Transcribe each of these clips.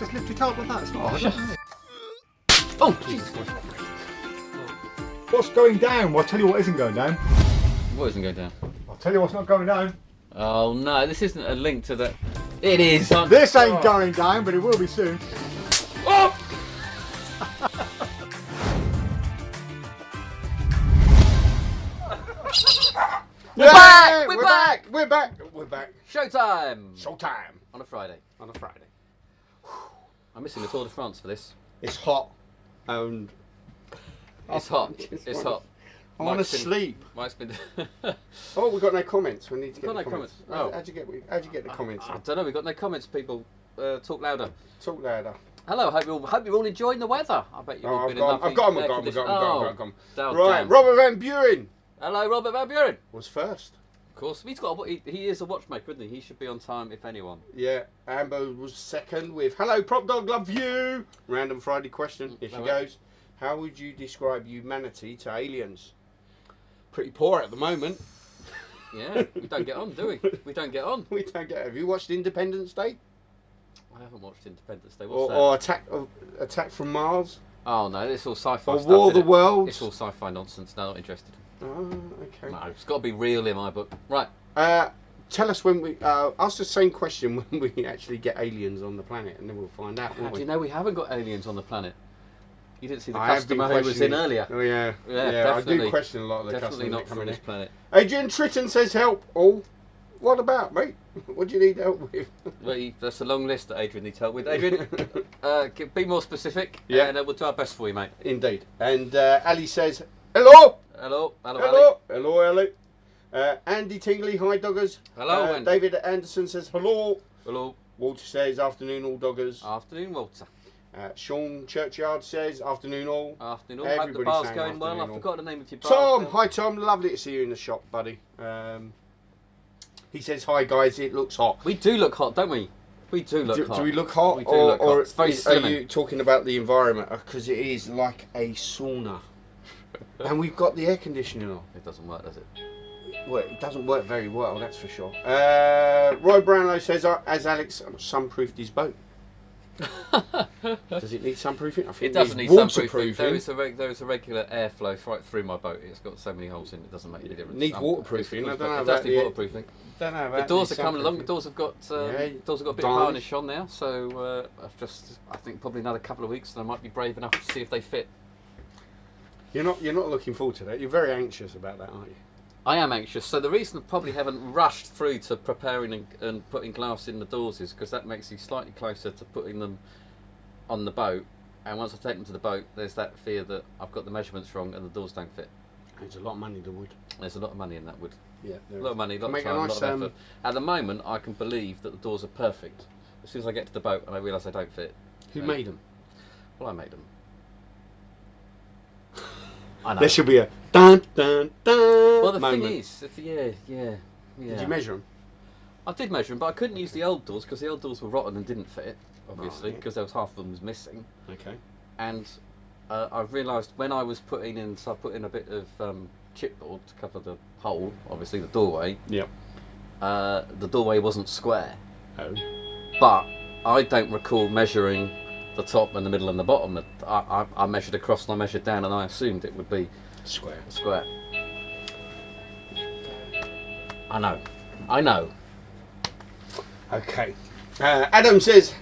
Just lift it up like that. It's not hard. Oh, Jesus. What's going down? Well, I'll tell you what isn't going down. What isn't going down? I'll tell you what's not going down. Oh no, this isn't a link to the... It is. This ain't going down, but it will be soon. Oh! We're back! We're back! We're back! We're back! Showtime! Showtime! On a Friday. On a Friday. I'm missing the Tour de France for this. It's hot. And it's hot. It's hot. I want to sleep. Mike's been... Oh, we've got no comments. We need to get Got the no comments. comments. Oh. How'd you get the comments? I don't know, we've got no comments, people. Talk louder. Talk louder. Hello, hope you're all enjoying the weather. I bet you've all been in lovely I've got them. Right, Robert Van Buren. Hello, Robert Van Buren. Was first. Of course, he is a watchmaker, isn't he? He should be on time, if anyone. Yeah, Amber was second with hello, PropDog, love you. Random Friday question. Here she goes. How would you describe humanity to aliens? Pretty poor at the moment. Yeah, we don't get on, do we? We don't get on. We don't get. Have you watched Independence Day? I haven't watched Independence Day. What's that? Or Attack from Mars? Oh no, it's all sci-fi or stuff. War of the Worlds? It's all sci-fi nonsense. No, not interested. Oh, okay. No, it's got to be real in my book. Right. Tell us when we ask the same question when we actually get aliens on the planet, and then we'll find out. How do you know we haven't got aliens on the planet? You didn't see the I customer who was in earlier. Oh yeah, I do question a lot of the definitely customers not that come from in this here. planet. Adrian Tritton says help. Oh, what about, mate? What do you need help with? Well, that's a long list that Adrian needs help with. Adrian, be more specific, yeah. and we'll do our best for you, mate. Indeed. And Ali says hello. Hello, hello, Ali. Andy Tingley, hi doggers. Hello, Andy. David Anderson says hello. Hello. Walter says afternoon, all doggers. Afternoon, Walter. Sean Churchyard says afternoon, all. Afternoon all. Hope the bar's going well. I forgot the name of your bar. Tom, hi Tom. Lovely to see you in the shop, buddy. He says hi guys. It looks hot. We do look hot, don't we? We do look hot. Do we look hot? We do look hot. It's very are you talking about the environment? Because it is like a sauna. And we've got the air conditioning on. It doesn't work, does it? Well, it doesn't work very well, that's for sure. Roy Brownlow says, as Alex sunproofed his boat. Does it need sunproofing? I think it doesn't need sunproofing. There is a regular airflow right through my boat. It's got so many holes in it, doesn't make any difference. It needs waterproofing. I don't know it about does need waterproofing. Don't know about the doors are coming along. The doors have got a bit of varnish on now, so I think probably another couple of weeks, and I might be brave enough to see if they fit. You're not looking forward to that. You're very anxious about that, aren't you? I am anxious. So the reason I probably haven't rushed through to preparing and putting glass in the doors is because that makes you slightly closer to putting them on the boat. And once I take them to the boat, there's that fear that I've got the measurements wrong and the doors don't fit. There's a lot of money in the wood. There's a lot of money in that wood. Yeah, a lot of money, a lot of time, a lot of effort. At the moment, I can believe that the doors are perfect. As soon as I get to the boat and I realise they don't fit. Who made them? Well, I made them. I know. There should be a dun dun dun. Well, the moment. thing is, yeah. Did you measure them? I did measure them, but I couldn't use the old doors because the old doors were rotten and didn't fit, obviously, because there was half of them was missing. Okay. And I realised when I was putting in, so I put in a bit of chipboard to cover the hole, obviously the doorway. Yep. The doorway wasn't square. Oh. But I don't recall measuring the top and the middle and the bottom. I measured across and I measured down, and I assumed it would be square. I know. Okay. Adam says,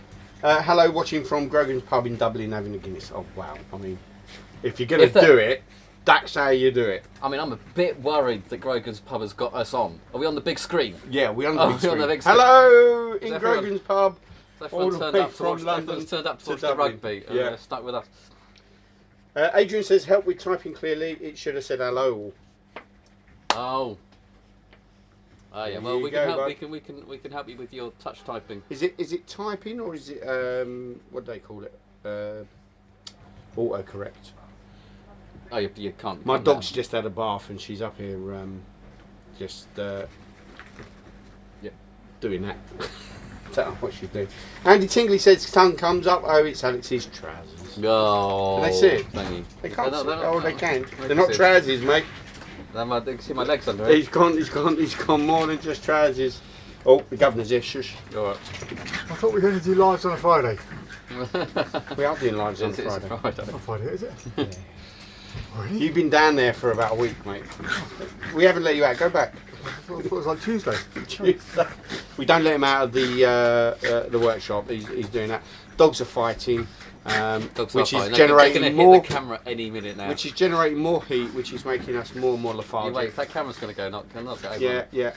hello, watching from Grogan's Pub in Dublin, having a Guinness. Oh, wow. I mean, if you're going to do it, that's how you do it. I mean, I'm a bit worried that Grogan's Pub has got us on. Are we on the big screen? Yeah, we're on the big screen. On the big screen. Hello, in Grogan's Pub. Everyone's turned up to watch the rugby and stuck with us. Adrian says, help with typing clearly. It should have said hello. Oh yeah. Well, we can help you with your touch typing. Is it typing or is it what do they call it? Autocorrect. Oh, you can't. My dog's just had a bath and she's up here doing that. I don't know what she's doing. Andy Tingley says sun comes up. Oh, it's Alex's trousers. Oh. Can they see it? Thank you. They can't see it. Oh, they can. They're not trousers, mate. They can see my legs under it. He's gone more than just trousers. Oh, the governor's here. Shush. All right. I thought we were going to do lives on a Friday. We are doing lives on It's Friday. a Friday. Not Friday, is it? Yeah. Really? You've been down there for about a week, mate. We haven't let you out. Go back. I thought it was like Tuesday. We don't let him out of the workshop. He's doing that. Dogs are fighting, which is generating they're more. hit the camera any minute now. Which is generating more heat, which is making us more and more lethargic. Wait, that camera's going to go. Not it over. Yeah, yeah.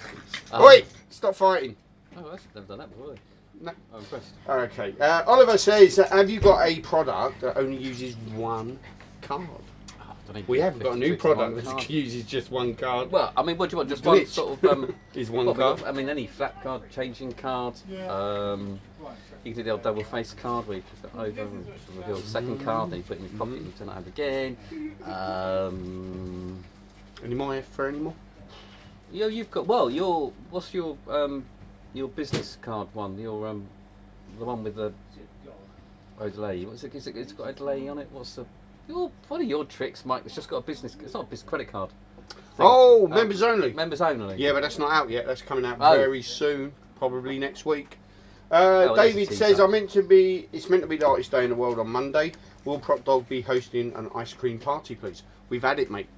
Um, Oi! Stop fighting. Oh, I've never done that before. No. I'm impressed. Okay. Oliver says, have you got a product that only uses one card? We have got a new product that uses just one card. Well, I mean, what do you want? Just Glitch. one sort of Is one what we card. got? I mean, any flat card, changing card. You can do the old double face card where you flip it over and reveal the second card, then you put it in your pocket and you turn it over again. Any more for any more? You've got what's your business card one? Your the one with the delay. What's it? It's got a delay on it. What's the what are your tricks, Mike? It's just got a business. It's not a business credit card. Oh, members only. Members only. Yeah, but that's not out yet. That's coming out Oh. very soon, probably next week. Well, David that's a says, teaser. it's meant to be the artist day in the world on Monday. Will PropDog be hosting an ice cream party, please? We've had it, mate.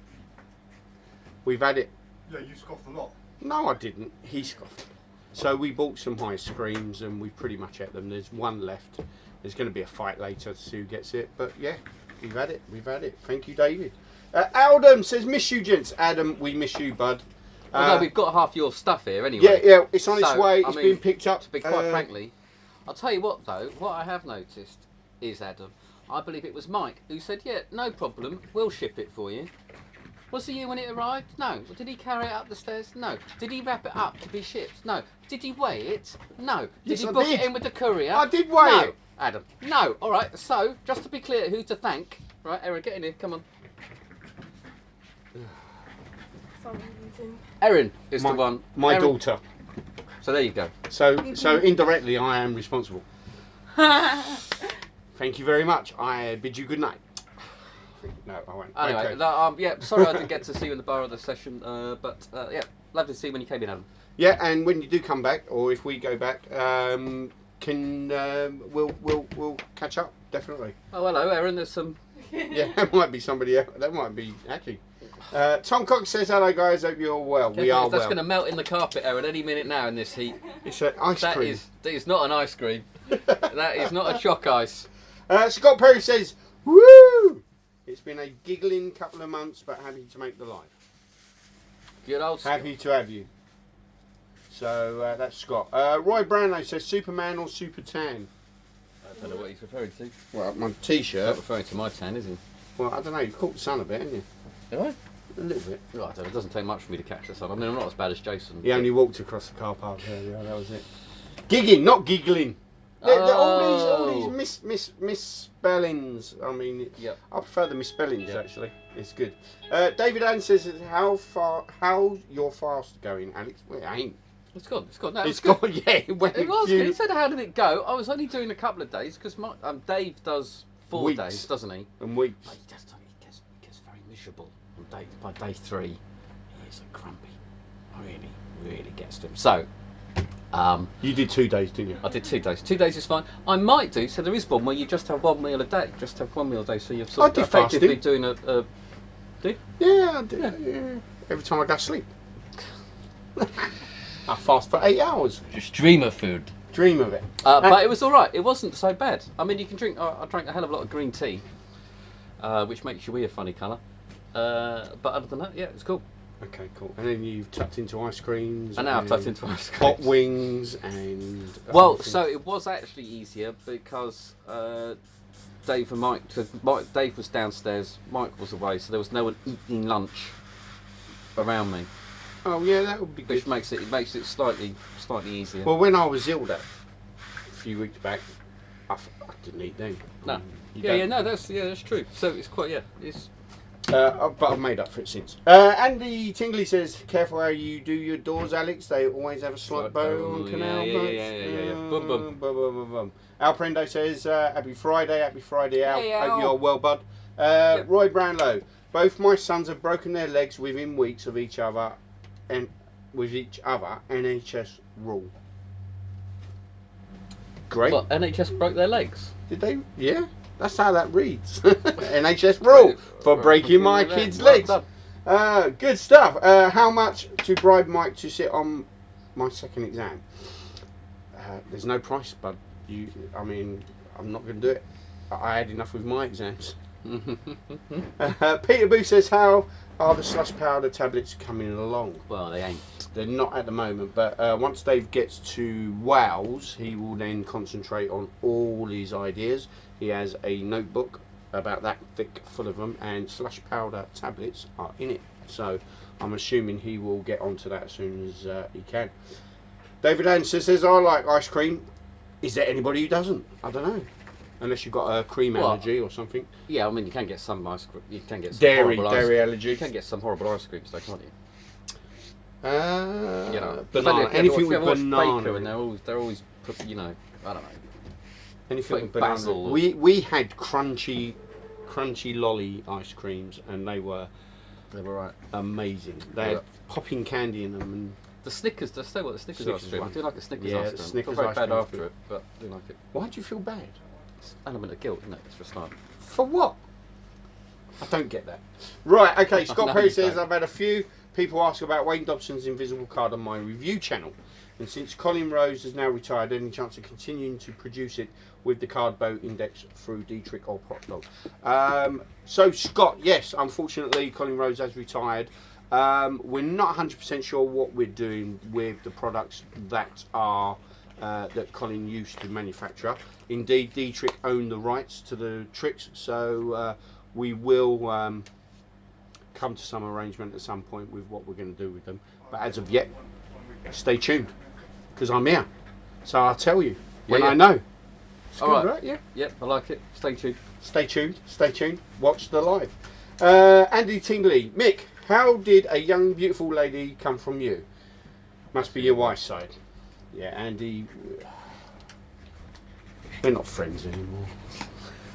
We've had it. Yeah, you scoffed a lot. No, I didn't. He scoffed. So we bought some ice creams and we've pretty much ate them. There's one left. There's going to be a fight later to see who gets it. But yeah, we've had it. We've had it. Thank you, David. Adam says, miss you, gents. Adam, we miss you, bud. Well, no, we've got half your stuff here anyway. Yeah, yeah, it's on its So, way. I It's mean, been picked up. To be quite frankly, I'll tell you what though, what I have noticed is, Adam, I believe it was Mike who said, yeah, no problem, we'll ship it for you. Was it you when it arrived? No. Did he carry it up the stairs? No. Did he wrap it up to be shipped? No. Did he weigh it? No. Did Yes, he I book did. it in with the courier? I did weigh no. it. Adam. No. All right. So, just to be clear, who to thank? Right, Erin, get in here. Come on. Erin is the one. My Erin. daughter. So there you go. So indirectly, I am responsible. Thank you very much. I bid you good night. No, I won't. Anyway, Okay. yeah, sorry I didn't get to see you in the bar of the session, but yeah, lovely to see you when you came in, Adam. Yeah, and when you do come back, or if we go back, we'll catch up definitely. Oh, hello, Erin. There's some. Yeah, that might be somebody else. That might be actually. Tom Cox says, "Hello guys, hope you're well. We are That's well." going to melt in the carpet, Erin, any minute now in this heat. It's an ice cream. That is not an ice cream. That is not a shock ice. Scott Perry says, "Woo! It's been a giggling couple of months, but happy to make the live. Good old Scott. Happy to have you." So that's Scott. Roy Brownlow says, "Superman or Super Tan?" I don't know what he's referring to. Well, my He's not T-shirt. referring to my tan, is he? Well, I don't know. You've caught the sun a bit, haven't you? Have I? A little bit. Well, I don't know. It doesn't take much for me to catch the sun. I mean, I'm not as bad as Jason. He only walked across the car park earlier. That was it. Gigging, not giggling. All these misspellings. I mean, Yep. I prefer the misspellings Yep. actually. It's good. David Ann says, how's your fast going, Alex? Well, it ain't. It's gone. It's gone. No, It's good. gone. Yeah, it went. It was. few- He said, "How did it go?" I was only doing a couple of days because Dave does 4 Weeks. days, doesn't he? and weeks. But he gets very miserable by day 3. He is a grumpy. Really gets to him. So, You did 2 days, didn't you? I did 2 days. 2 days is fine. I might do. So there is one where you just have 1 meal a day. Just have 1 meal a day. So you're I sort did of effectively fasting. doing a. Yeah, I did. Yeah. Every time I go to sleep. I fast for 8 hours. Just dream of food. Dream of it. But it was all right. It wasn't so bad. I mean, you can drink. I drank a hell of a lot of green tea, which makes your wee a funny colour. But other than that, yeah, it's cool. Okay, cool. And then you've tucked into ice creams. And now I've tucked into ice cream. hot wings and. Well, everything. so it was actually easier because Dave and Dave was downstairs, Mike was away, so there was no one eating lunch around me, Oh yeah, that would be good. which makes it slightly easier. Well, when I was ill, that a few weeks back, I didn't eat then. No. You Yeah, don't. no, that's true. So it's quite, it's. But I've made up for it since. Andy Tingley says, "Careful how you do your doors, Alex. They always have a slight bow on canal yeah, boats." yeah. Boom, boom. Boom. Al Prende says, "Happy Friday, Al. Hey, Hope Al. you're well, bud." Yep. Roy Brownlow, both my sons have broken their legs within weeks of each other, and with each other. NHS rule. Great. But NHS broke their legs. Did they? Yeah, that's how that reads. NHS rule for breaking my kids' legs. Good stuff. How much to bribe Mike to sit on my second exam? There's no price, bud. I mean, I'm not going to do it. I had enough with my exams. Peter Boo says, how are the slush powder tablets coming along? Well, they ain't. They're not at the moment, but once Dave gets to Wales, he will then concentrate on all his ideas. He has a notebook about that thick full of them, and slush powder tablets are in it. So I'm assuming he will get onto that as soon as he can. David Anderson says, I like ice cream. Is there anybody who doesn't? I don't know. Unless you've got a cream allergy or something. Yeah, I mean, you can get some ice cream. You can get some dairy allergy. You allergies. can get some horrible ice creams, though, can't you? You know, banana. Anything with banana. banana. And they're always, you know, I don't know. Anything with putting banana. basil. We had crunchy lolly ice creams, and they were right. amazing. They had popping candy in them, and the Snickers. Let's say what the Snickers ice cream. I do like a Snickers Yeah, ice cream. Snickers I feel very ice bad cream is after good. it, but I do like it. why do you feel bad? It's an element of guilt, isn't it? It's just like, For what? I don't get that. Right, okay, Scott No, Perry you says, don't. I've had a few people ask about Wayne Dobson's invisible card on my review channel. And since Colin Rose has now retired, any chance of continuing to produce it with the card bow index through Dietrich or PropDog? So, Scott, yes, unfortunately, Colin Rose has retired. We're not 100% sure what we're doing with the products that are that Colin used to manufacture. Indeed, Dietrich owned the rights to the tricks, so we will come to some arrangement at some point with what we're going to do with them. But as of yet, stay tuned, because I'm here. So I'll tell you when I know. It's all good, right. right? Yeah. yep, I like it. Stay tuned. Stay tuned. Stay tuned. Watch the live. Andy Tingley. Mick, how did a young, beautiful lady come from you? Must be your wife's side. Yeah, Andy. We're not friends anymore.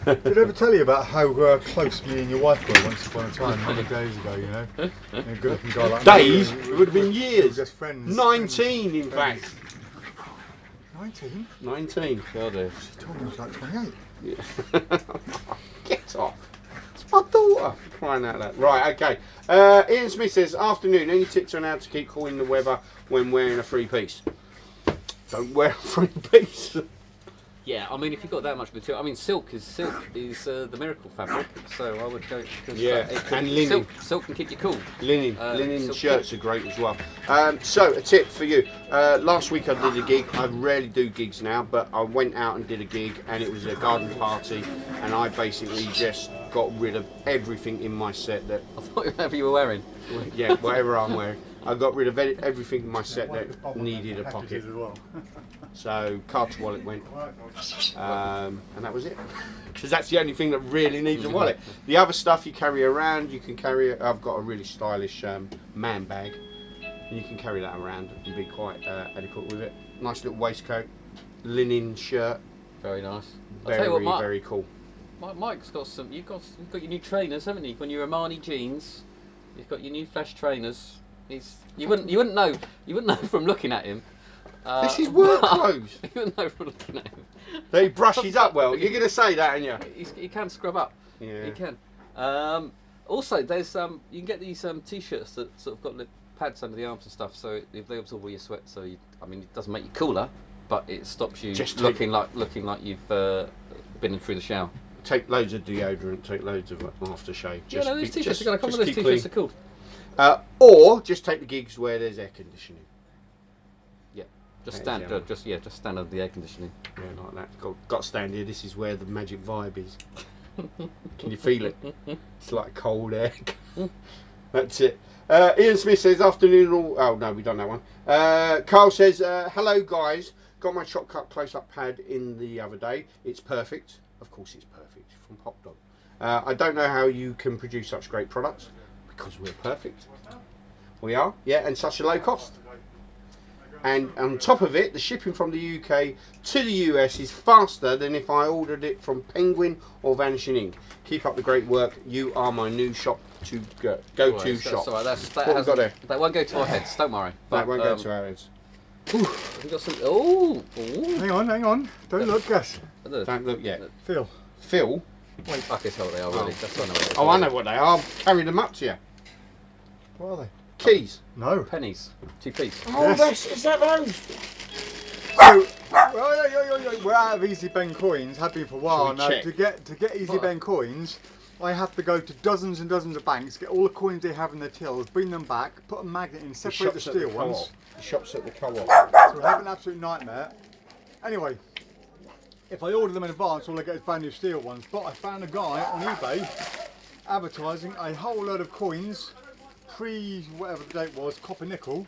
Did I ever tell you about how close me and your wife were once upon a time, many days ago, you know? A good looking guy like Days? me. It would have been We were years. just friends. 19, in fact. 19? 19. God, She told me I was like 28. Yeah. Get off. It's my daughter. Crying out loud. Right, okay. Ian Smith says, afternoon, any tips on how to keep cool in the weather when wearing a three-piece? Don't wear a three-piece. yeah, I mean, if you've got that much material, I mean, silk is the miracle fabric, so I would go. Yeah, and linen. Silk can keep you cool. Linen silk shirts are great as well. So a tip for you. Last week I did a gig. I rarely do gigs now, but I went out and did a gig, and it was a garden party, and I basically just got rid of everything in my set that, I thought whatever you were wearing. yeah, whatever I'm wearing. I got rid of everything in my set that needed a pocket. As well. So card to wallet went, and that was it. Because that's the only thing that really needs a wallet. The other stuff you carry around, you can carry. I've got a really stylish man bag, and you can carry that around and be quite adequate with it. Nice little waistcoat, linen shirt, Very nice. I'll very tell you what, very cool. Mike's got some. You've got your new trainers, haven't you? When your Armani jeans, you've got your new Flash trainers. You wouldn't know from looking at him. This is work clothes. You wouldn't know from looking at him. He brushes up well. You're going to say that, aren't you? He can scrub up. Yeah. He can. Also, there's you can get these T-shirts that sort of got the pads under the arms and stuff, so they absorb all your sweat. So I mean, it doesn't make you cooler, but it stops you Just looking like you've been in through the shower. Take loads of deodorant. Take loads of aftershave. Yeah, no, these T-shirts are going to come just with those keep T-shirts clean. are called. Or just take the gigs where there's air conditioning. Yeah, just That is stand. Just stand under the air conditioning. Yeah, like that. Got to stand here. This is where the magic vibe is. Can you feel it? It's like cold air. That's it. Ian Smith says, afternoon all... Oh, no, we done that one. Carl says, hello, guys. Got my shortcut close-up pad in the other day. It's perfect. Of course it's perfect. From PropDog. I don't know how you can produce such great products. Because we're perfect. We are, yeah, and such a low cost. And on top of it, the shipping from the UK to the US is faster than if I ordered it from Penguin or Vanishing Ink. Keep up the great work. You are my new shop to go to shop. Sorry, What we got there? that won't go to our heads. Don't worry. That won't go to our heads. Have you got some? Oh, Hang on. Don't look, guess. Don't look yet. Feel. Phil? Wait, fuck it, what they are really. That's what I know. What Oh, I know what they are. I'll carry them up to you. What are they? Keys. No. Pennies, 2p. Oh, Yes. is that those? So, we're out of Easy Ben coins. Have been for a while Shall we now. check? To get Easy Ben coins, I have to go to dozens and dozens of banks, get all the coins they have in their tills, bring them back, put a magnet in, separate the steel ones. The shops at the co-op. So we have an absolute nightmare. Anyway, if I order them in advance, all I get is brand new steel ones. But I found a guy on eBay advertising a whole load of coins, pre whatever the date was, copper nickel,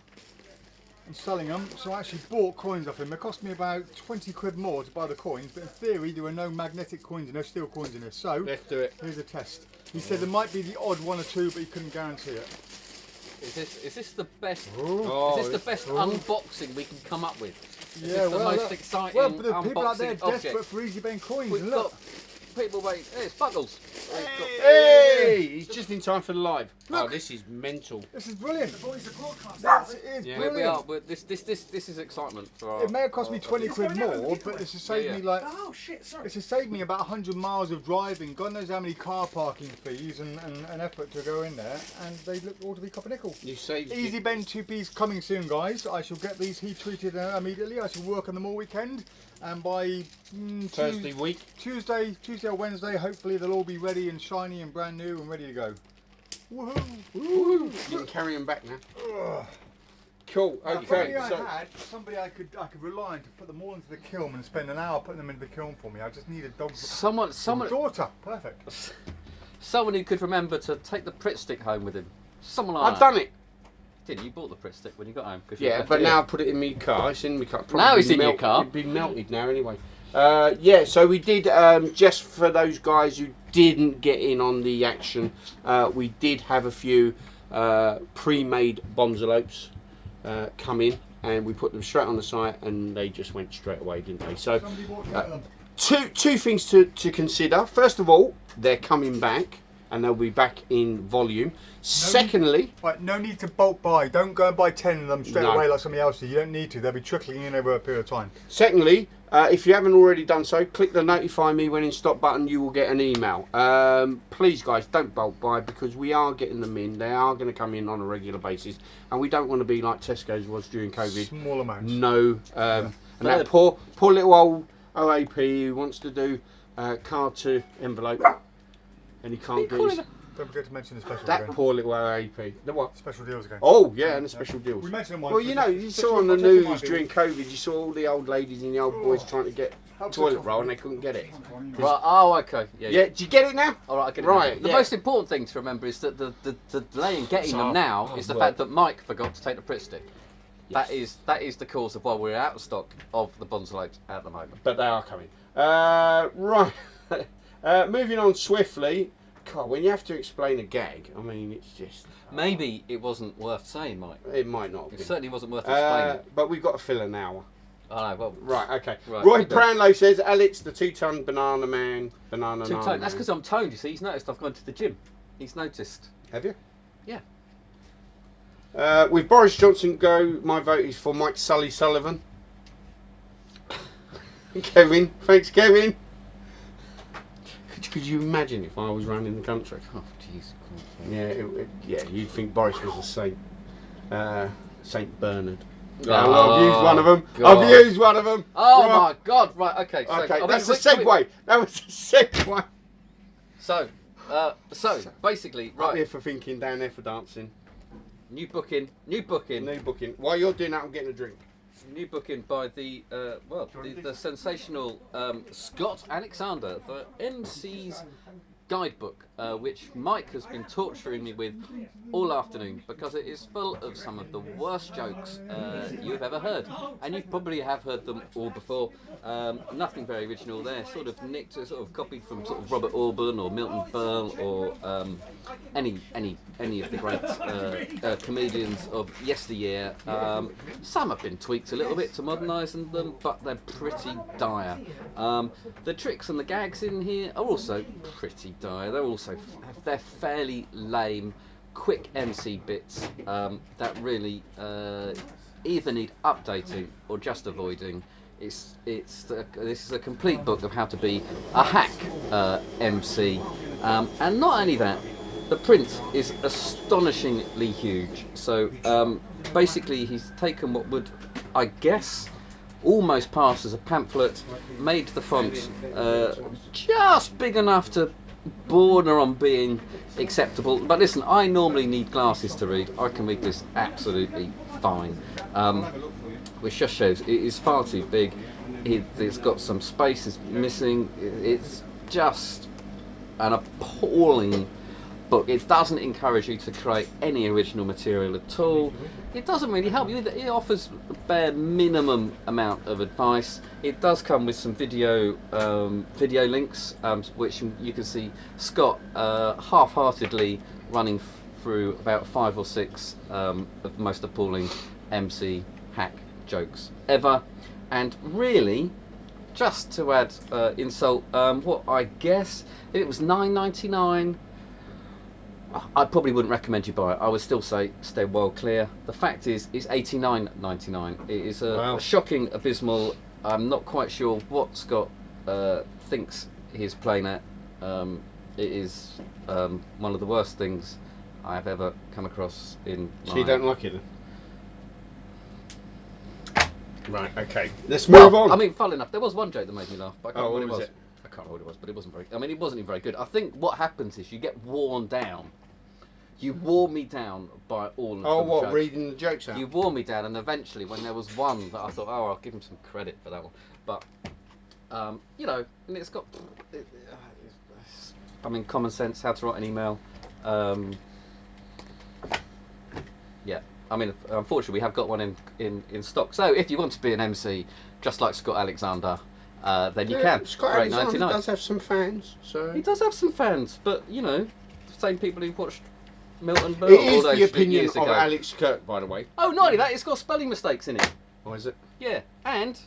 and selling them. So I actually bought coins off him. It cost me about 20 quid more to buy the coins, but in theory there were no magnetic coins and no steel coins in this. So Let's do it. here's a test. He said there might be the odd one or two, but he couldn't guarantee it. Is this the best? Oh, Is this the best unboxing we can come up with? Is Yeah, this the most look. exciting Well, but the people out there unboxing desperate object? for Easy Ben coins. We've And got look, people waiting. Hey, it's Buggles. Hey! He's just in time for the live. Oh, this is mental. this is brilliant. It is Yeah. brilliant. We are. This is excitement for our. It may have cost me 20 quid more, but this has saved Yeah, me yeah. like. Oh shit, sorry. This has saved me about 100 miles of driving. God knows how many car parking fees and effort to go in there, and they look all to be copper nickel. You saved Easy it. Ben 2P's coming soon, guys. I shall get these heat treated immediately. I shall work on them all weekend, and by Thursday week. Tuesday or Wednesday, hopefully they'll all be ready and shiny and brand new and ready to go. Woohoo! You can carry them back now. Ugh. Cool. Now, if Okay. only I So had somebody I could rely on to put them all into the kiln and spend an hour putting them into the kiln for me. I just need a dog. Someone Daughter, perfect. who could remember to take the Pritt stick home with him. Someone like I've that. done it. Did you bought the Pritt stick when you got home? 'Cause you Yeah, left but it now I here. put it in my car. It's in my car. Now it's Probably in your melt- car. It'd be melted now anyway. Yeah, so we did, just for those guys who didn't get in on the action, we did have a few pre-made Bonsailopes come in, and we put them straight on the site, and they just went straight away, didn't they? So Somebody bought them. two things to consider. First of all, they're coming back, and they'll be back in volume. Secondly, Right, no need to bulk buy. Don't go and buy 10 of them straight No. away like somebody else did. You don't need to. They'll be trickling in over a period of time. if you haven't already done so, click the notify me when in stock button. You will get an email. Please, guys, don't bulk buy, because we are getting them in. They are going to come in on a regular basis, and we don't want to be like Tesco's was during COVID. Small amounts. No, and that poor little old OAP who wants to do card to envelope, and he can't do his, Don't forget to mention the special that again. poor little OAP. The what? Special deals again. Oh yeah, and the special deals. We mentioned them once. Well, you know, you saw on the news during COVID, you saw all the old ladies and the old boys trying to get toilet roll, and they couldn't get it. Right. Oh, okay. Yeah. Yeah, did you get it now? All right. I get it Right, now. The yeah. most important thing to remember is that the delay in getting them now is the fact that Mike forgot to take the Pritt stick. Yes. That is the cause of why we're out of stock of the Bonsailopes at the moment. But they are coming. Right. Moving on swiftly. God, when you have to explain a gag, I mean, it's just... Maybe it wasn't worth saying, Mike. It might not have It been. certainly wasn't worth explaining. But we've got to fill an hour. I know. Well, Right, okay. Right, Roy it does. Brownlow says, Alex, the 2-ton banana man. Banana too man. toned. That's because I'm toned. You see, he's noticed I've gone to the gym. He's noticed. Have you? Yeah. With Boris Johnson go, my vote is for Mike Sullivan. Kevin, thanks Kevin. Could you imagine if I was running the country? Oh, jeez. Yeah, you'd think Boris was a saint. Saint Bernard. Oh, I've used one of them. God. I've used one of them. Oh Right. my God! Right. Okay. So, Okay, I mean, that's a wait, segue. That was a segue. So basically, Right right. here for thinking, down there for dancing. New booking. New booking. New booking. While you're doing that, I'm getting a drink. New booking by the the sensational Scott Alexander, the MC's guidebook, which Mike has been torturing me with all afternoon because it is full of some of the worst jokes you've ever heard, and you probably have heard them all before. Nothing very original there, sort of nicked, sort of copied from sort of Robert Orban or Milton Berle or any of the great comedians of yesteryear. Some have been tweaked a little bit to modernise them, but they're pretty dire. The tricks and the gags in here are also pretty dire. They're also they're fairly lame, quick MC bits that really either need updating or just avoiding. This is a complete book of how to be a hack MC, and not only that, the print is astonishingly huge. So basically, he's taken what would, I guess, almost pass as a pamphlet, made the font just big enough to border on being acceptable. But listen, I normally need glasses to read. I can read this absolutely fine. Which just shows it is far too big. It's got some spaces missing. It's just an appalling book. It doesn't encourage you to create any original material at all. It doesn't really help you. It offers a bare minimum amount of advice. It does come with some video links, which you can see Scott half-heartedly running through about 5 or 6 of the most appalling MC hack jokes ever. And really, just to add insult, what I guess, if it was $9.99, I probably wouldn't recommend you buy it. I would still say stay well clear. The fact is, it's $89.99. It is a shocking, abysmal. I'm not quite sure what Scott thinks he's playing at. It is one of the worst things I have ever come across in my... So you don't like it then? Right, okay. Let's move on. I mean, funnily enough, there was one joke that made me laugh, but I can't remember what what it was. I can't remember what it was, but it wasn't very... I mean, it wasn't even very good. I think what happens is you get worn down. You wore me down by all of them. Oh, what, jokes. reading the jokes out? You wore me down, and eventually, when there was one that I thought, oh, I'll give him some credit for that one. But, you know, and it's got... I mean, common sense, how to write an email. Yeah. I mean, unfortunately, we have got one in stock. So, if you want to be an MC, just like Scott Alexander, then you can. Scott Alexander does have some fans. So he does have some fans, but you know, the same people who watched Milton Berle. It is the opinion of Alex Kirk, by the way. Oh, not only that, it's got spelling mistakes in it. Oh, is it? Yeah, and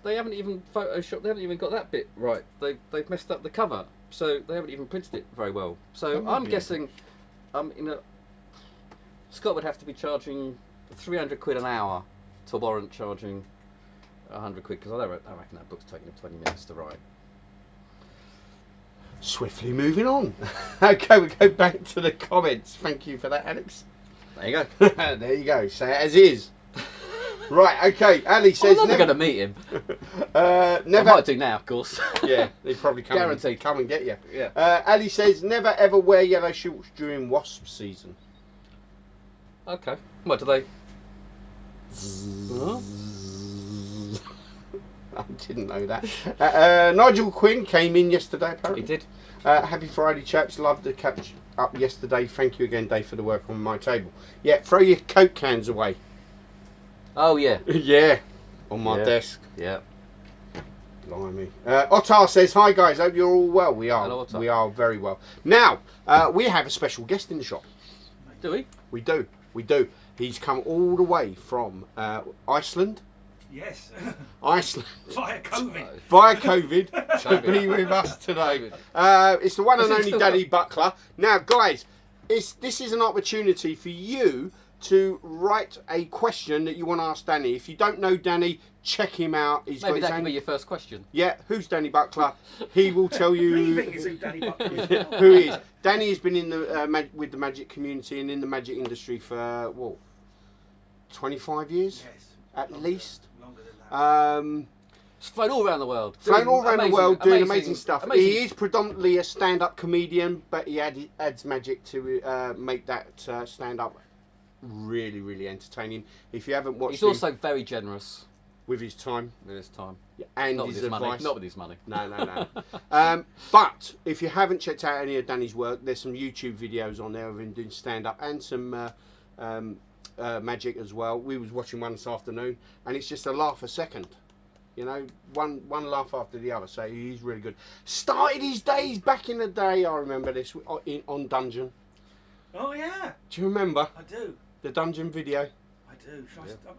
they haven't even photoshopped. They haven't even got that bit right. They've messed up the cover, so they haven't even printed it very well. So I'm guessing, Scott would have to be charging £300 an hour to warrant charging £100, because I reckon that book's taking him 20 minutes to write. Swiftly moving on. Okay, we go back to the comments. Thank you for that, Alex. There you go. There you go. Say it as is. Right, okay. Ali says... I'm never going to meet him. Never... I might do now, of course. Yeah, they probably come Guaranteed. come and get you. Yeah. Ali says, never ever wear yellow shorts during wasp season. Okay. What do they... I didn't know that. Nigel Quinn came in yesterday, apparently. He did. Happy Friday, chaps. Loved the catch up yesterday. Thank you again, Dave, for the work on my table. Yeah, throw your Coke cans away. Oh, yeah. Yeah, on my desk. Yeah. Blimey. Ottar says, hi, guys. Hope you're all well. We are. Hello, Ottar. We are very well. Now, we have a special guest in the shop. Do we? We do. We do. He's come all the way from Iceland. Yes. Iceland. Via COVID. Via COVID to be with us today. It's the one and only Danny Buckler. Now, guys, this is an opportunity for you to write a question that you want to ask Danny. If you don't know Danny, check him out. Maybe that can be your first question. Yeah, who's Danny Buckler? He will tell you who Danny Buckler is. who he is. Danny has been in the with the magic community and in the magic industry for, what, 25 years? Yes. At least. Longer than that. He's flown all around the world. Flown all around the world doing amazing stuff. Amazing. He is predominantly a stand-up comedian, but he adds magic to make that stand-up really, really entertaining. If you haven't watched He's also very generous with his time with his time. and Not his with his advice. money. Not with his money. No. But if you haven't checked out any of Danny's work, there's some YouTube videos on there of him doing stand-up and some magic as well. We was watching one this afternoon, and it's just a laugh a second. You know, one laugh after the other. So he's really good. Started his days back in the day. I remember this on Dungeon. Oh, yeah. Do you remember I do. the Dungeon video? I do.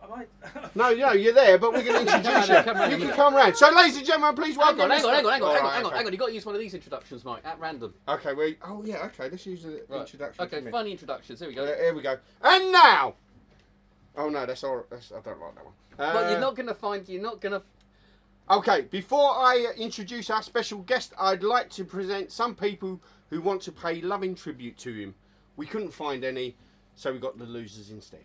I might... No, you're there, but we're going to introduce you. You can come round. So, ladies and gentlemen, please welcome. Hang on. Okay. You've got to use one of these introductions, Mike, at random. Okay, okay. Let's use the introduction. Okay, funny introductions. Here we go. Here we go. And now, Oh no, that's all. I don't like that one. But you're not gonna find. You're not gonna. Okay, before I introduce our special guest, I'd like to present some people who want to pay loving tribute to him. We couldn't find any, so we got the losers instead.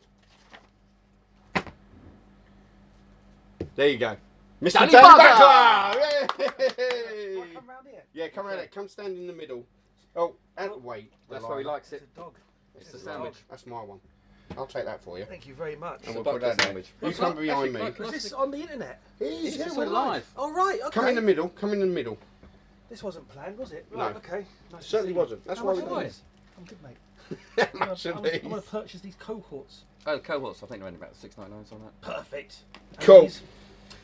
There you go. Mr. Danny Danny Buckler! Yay! Come round here. Yeah, come around it. Come stand in the middle. Oh, and wait. That's where he likes It's it. a dog. It's the sandwich. That's my one. I'll take that for you. Thank you very much. And the we'll put that Buckler there. sandwich. You come behind me. Was this on the internet? It It's we're live. Oh, right, okay. Come in the middle. Come in the middle. This wasn't planned, was it? No. Right, okay. Nice to Certainly see you. wasn't. That's How why much we are did these? I'm good, mate. it. I'm Much of going these. to purchase these cohorts. Oh, cohorts. I think they're only about $6.99 on that. Perfect. And Cool. these-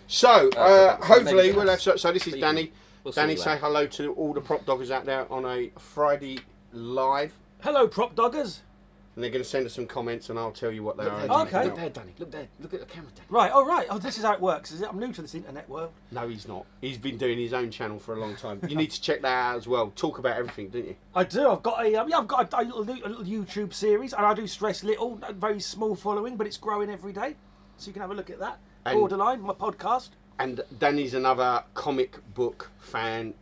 So, so hopefully maybe we'll have. that's- So this is but you Danny. We'll see Danny, you say later. hello to all the prop doggers out there on a Friday live. Hello, prop doggers. And they're going to send us some comments and I'll tell you what they are. Okay. Look there, Danny. Look there. Look at the camera, Danny. Right, oh, right. Oh, this is how it works, is it? I'm new to this internet world. No, he's not. He's been doing his own channel for a long time. You need to check that out as well. Talk about everything, don't you? I do. I've got a little YouTube series, and I do stress little, a very small following, but it's growing every day. So you can have a look at that. And- Borderline, my podcast. And Danny's another comic book fan,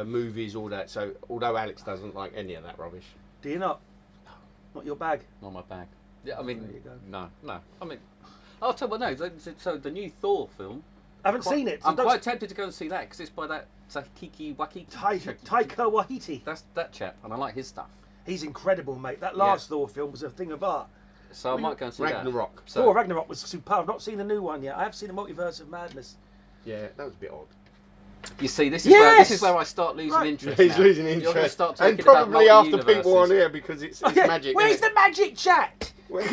movies, all that. So although Alex doesn't like any of that rubbish. Do you not? Not your bag. Not my bag. Yeah, I mean, There you go. no. I mean, I'll tell you what. No, so the new Thor film. I haven't seen it. So I'm quite tempted to go and see that because it's by that Taiki Waititi. Taika Waititi. That's that chap, and I like his stuff. He's incredible, mate. That last Thor film was a thing of art. So I might go and see Ragnarok. that. So, Thor Ragnarok was superb. I've not seen the new one yet. I have seen the Multiverse of Madness. Yeah, that was a bit odd. you see, this Yes! is where I start losing Right. interest. He's now. losing You're gonna interest. start And talking about probably after people on multi-universes. here because it's Yeah, magic. Where's innit? the magic chat? Where's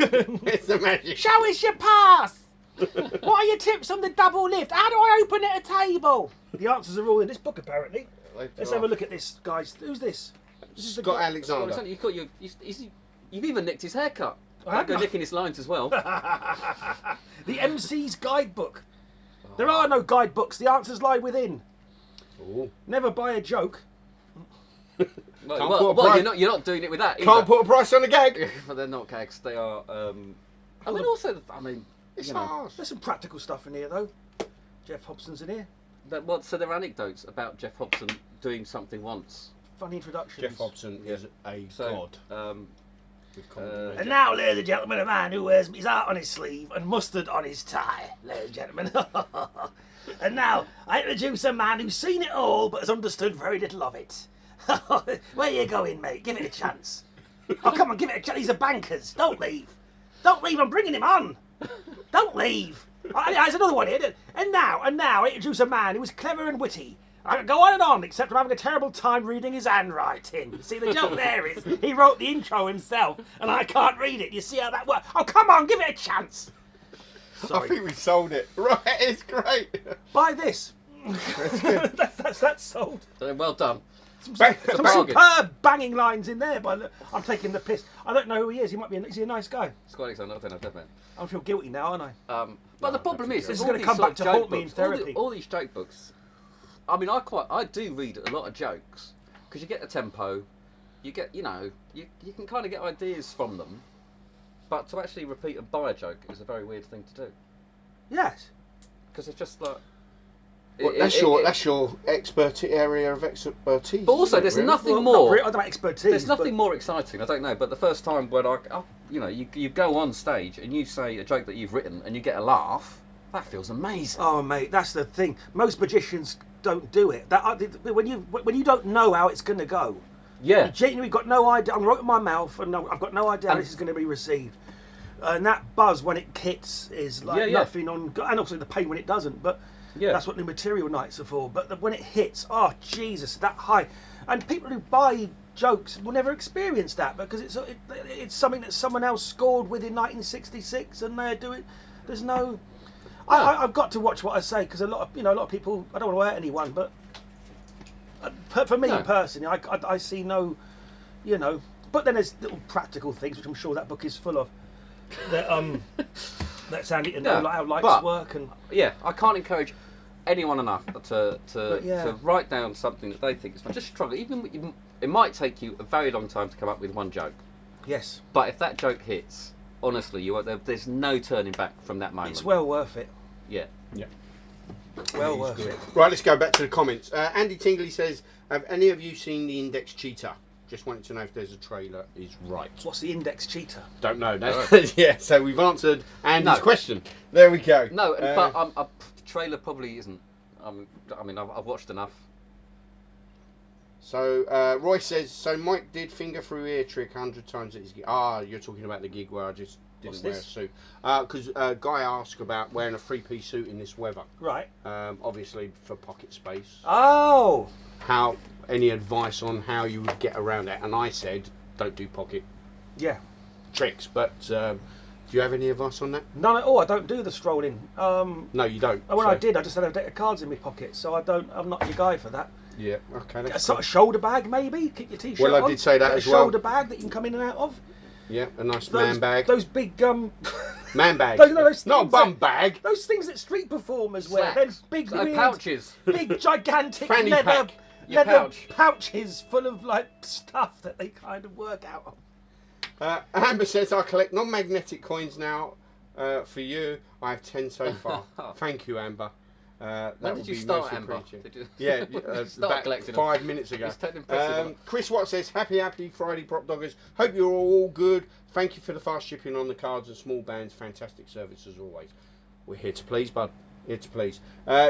the magic? Show us your pass. What are your tips on the double lift? How do I open at a table? The answers are all in this book, apparently. Let's have a look at this, guys. Who's this? This is the Scott guy- Alexander. You've even nicked his haircut. I I'll go have. nicking his lines as well. The MC's guidebook. There are no guidebooks. The answers lie within. Ooh. Never buy a joke. Well, put a price- you're not doing it with that either. Can't put a price on a gag. But they're not gags. They are. I mean, also, It's you know, harsh. There's some practical stuff in here, though. Jeff Hobson's in here. so they're anecdotes about Jeff Hobson doing something once. Funny introductions. Jeff Hobson is a So, god. With comedy. And now, ladies and gentlemen, a man who wears his heart on his sleeve and mustard on his tie, ladies and gentlemen. And now, I introduce a man who's seen it all but has understood very little of it. Where you going, mate? Give it a chance. Oh, come on, give it a chance. He's a bankers. Don't leave. Don't leave. I'm bringing him on. Don't leave. There's another one here. And now, I introduce a man who is clever and witty. I could go on and on, except I'm having a terrible time reading his handwriting. See, the joke there is he wrote the intro himself, and I can't read it. You see how that works? Oh, come on, give it a chance. I Sorry. think we sold it. Right, it's great. Buy this. That's good. That's sold. So well done. Some bargain. superb banging lines in there. I'm taking the piss. I don't know who he is. He might be. Is he a nice guy? Scott Alexander, I don't know, don't man. I feel guilty now, aren't I? But the problem is, This is all gonna these come sort back of to joke haunt me in books, therapy. all these joke books. I mean, I do read a lot of jokes because you get the tempo, you get, you can kind of get ideas from them. But to actually repeat and buy a joke is a very weird thing to do Yes. because it's just like. Well, that's your area of expertise. But also, isn't it, there's really? nothing Well, more. not really, I don't have expertise. There's nothing but more exciting. I don't know, but the first time when you go on stage and you say a joke that you've written and you get a laugh, that feels amazing. Oh, mate, that's the thing. Most magicians don't do it. When you don't know how it's going to go. Yeah. You genuinely got no idea. I'm right in my mouth, and I've got no idea how And- this is going to be received. And that buzz when it hits is like Yeah. nothing on, and also the pain when it doesn't. But Yeah. that's what the material nights are for. But when it hits, oh Jesus, that high. And people who buy jokes will never experience that because it's something that someone else scored with in 1966, and they're doing. There's no. I've got to watch what I say because a lot of people. I don't want to hurt anyone, but for me No. personally, I see no, But then there's little practical things which I'm sure that book is full of. That's handy to know, Yeah, like how lights but- work and. Yeah, I can't encourage anyone enough to yeah. to write down something that they think is fun. Just struggle. It might take you a very long time to come up with one joke, Yes. but if that joke hits, honestly, there's no turning back from that moment. It's well worth it. Yeah. Yeah. Well worth it. Right, let's go back to the comments. Andy Tingley says, have any of you seen the Index Cheetah? Just wanted to know if there's a trailer is right. What's the Index Cheetah? Don't know. Yeah, so we've answered Andy's No. question. There we go. No, but a trailer probably isn't. I mean, I've watched enough. So Roy says, so Mike did finger through ear trick 100 times at his gig. Ah, you're talking about the gig where I just didn't wear a suit. Because Guy asked about wearing a three-piece suit in this weather. Right. Obviously for pocket space. Oh. Any advice on how you would get around that? And I said, don't do pocket Yeah. tricks. But do you have any advice on that? None at all. I don't do the strolling. No, you don't. When I did, I just had a deck of cards in my pocket, so I'm not your guy for that. Yeah, okay. A That's sort of shoulder bag, maybe. Keep your t-shirt Well, I on. did say that Get as a well. shoulder bag that you can come in and out of. Yeah, a nice man bag. Those big Man bag. those Not a things bum bag. Those things that street performers wear. Slacks. They're big, So weird, pouches. big, gigantic Fanny leather pack. Your pouch. pouches full of like stuff that they kind of work out of. Amber says, I collect non-magnetic coins now. For you, I have 10 so far. Thank you, Amber. That When would did you be start, most Amber? appreciated. Yeah, Start about collecting 5 minutes ago. It's taken impressive. Chris Watt says, happy Friday, Prop Doggers. Hope you're all good. Thank you for the fast shipping on the cards and small bands. Fantastic service as always. We're here to please, bud. Here to please.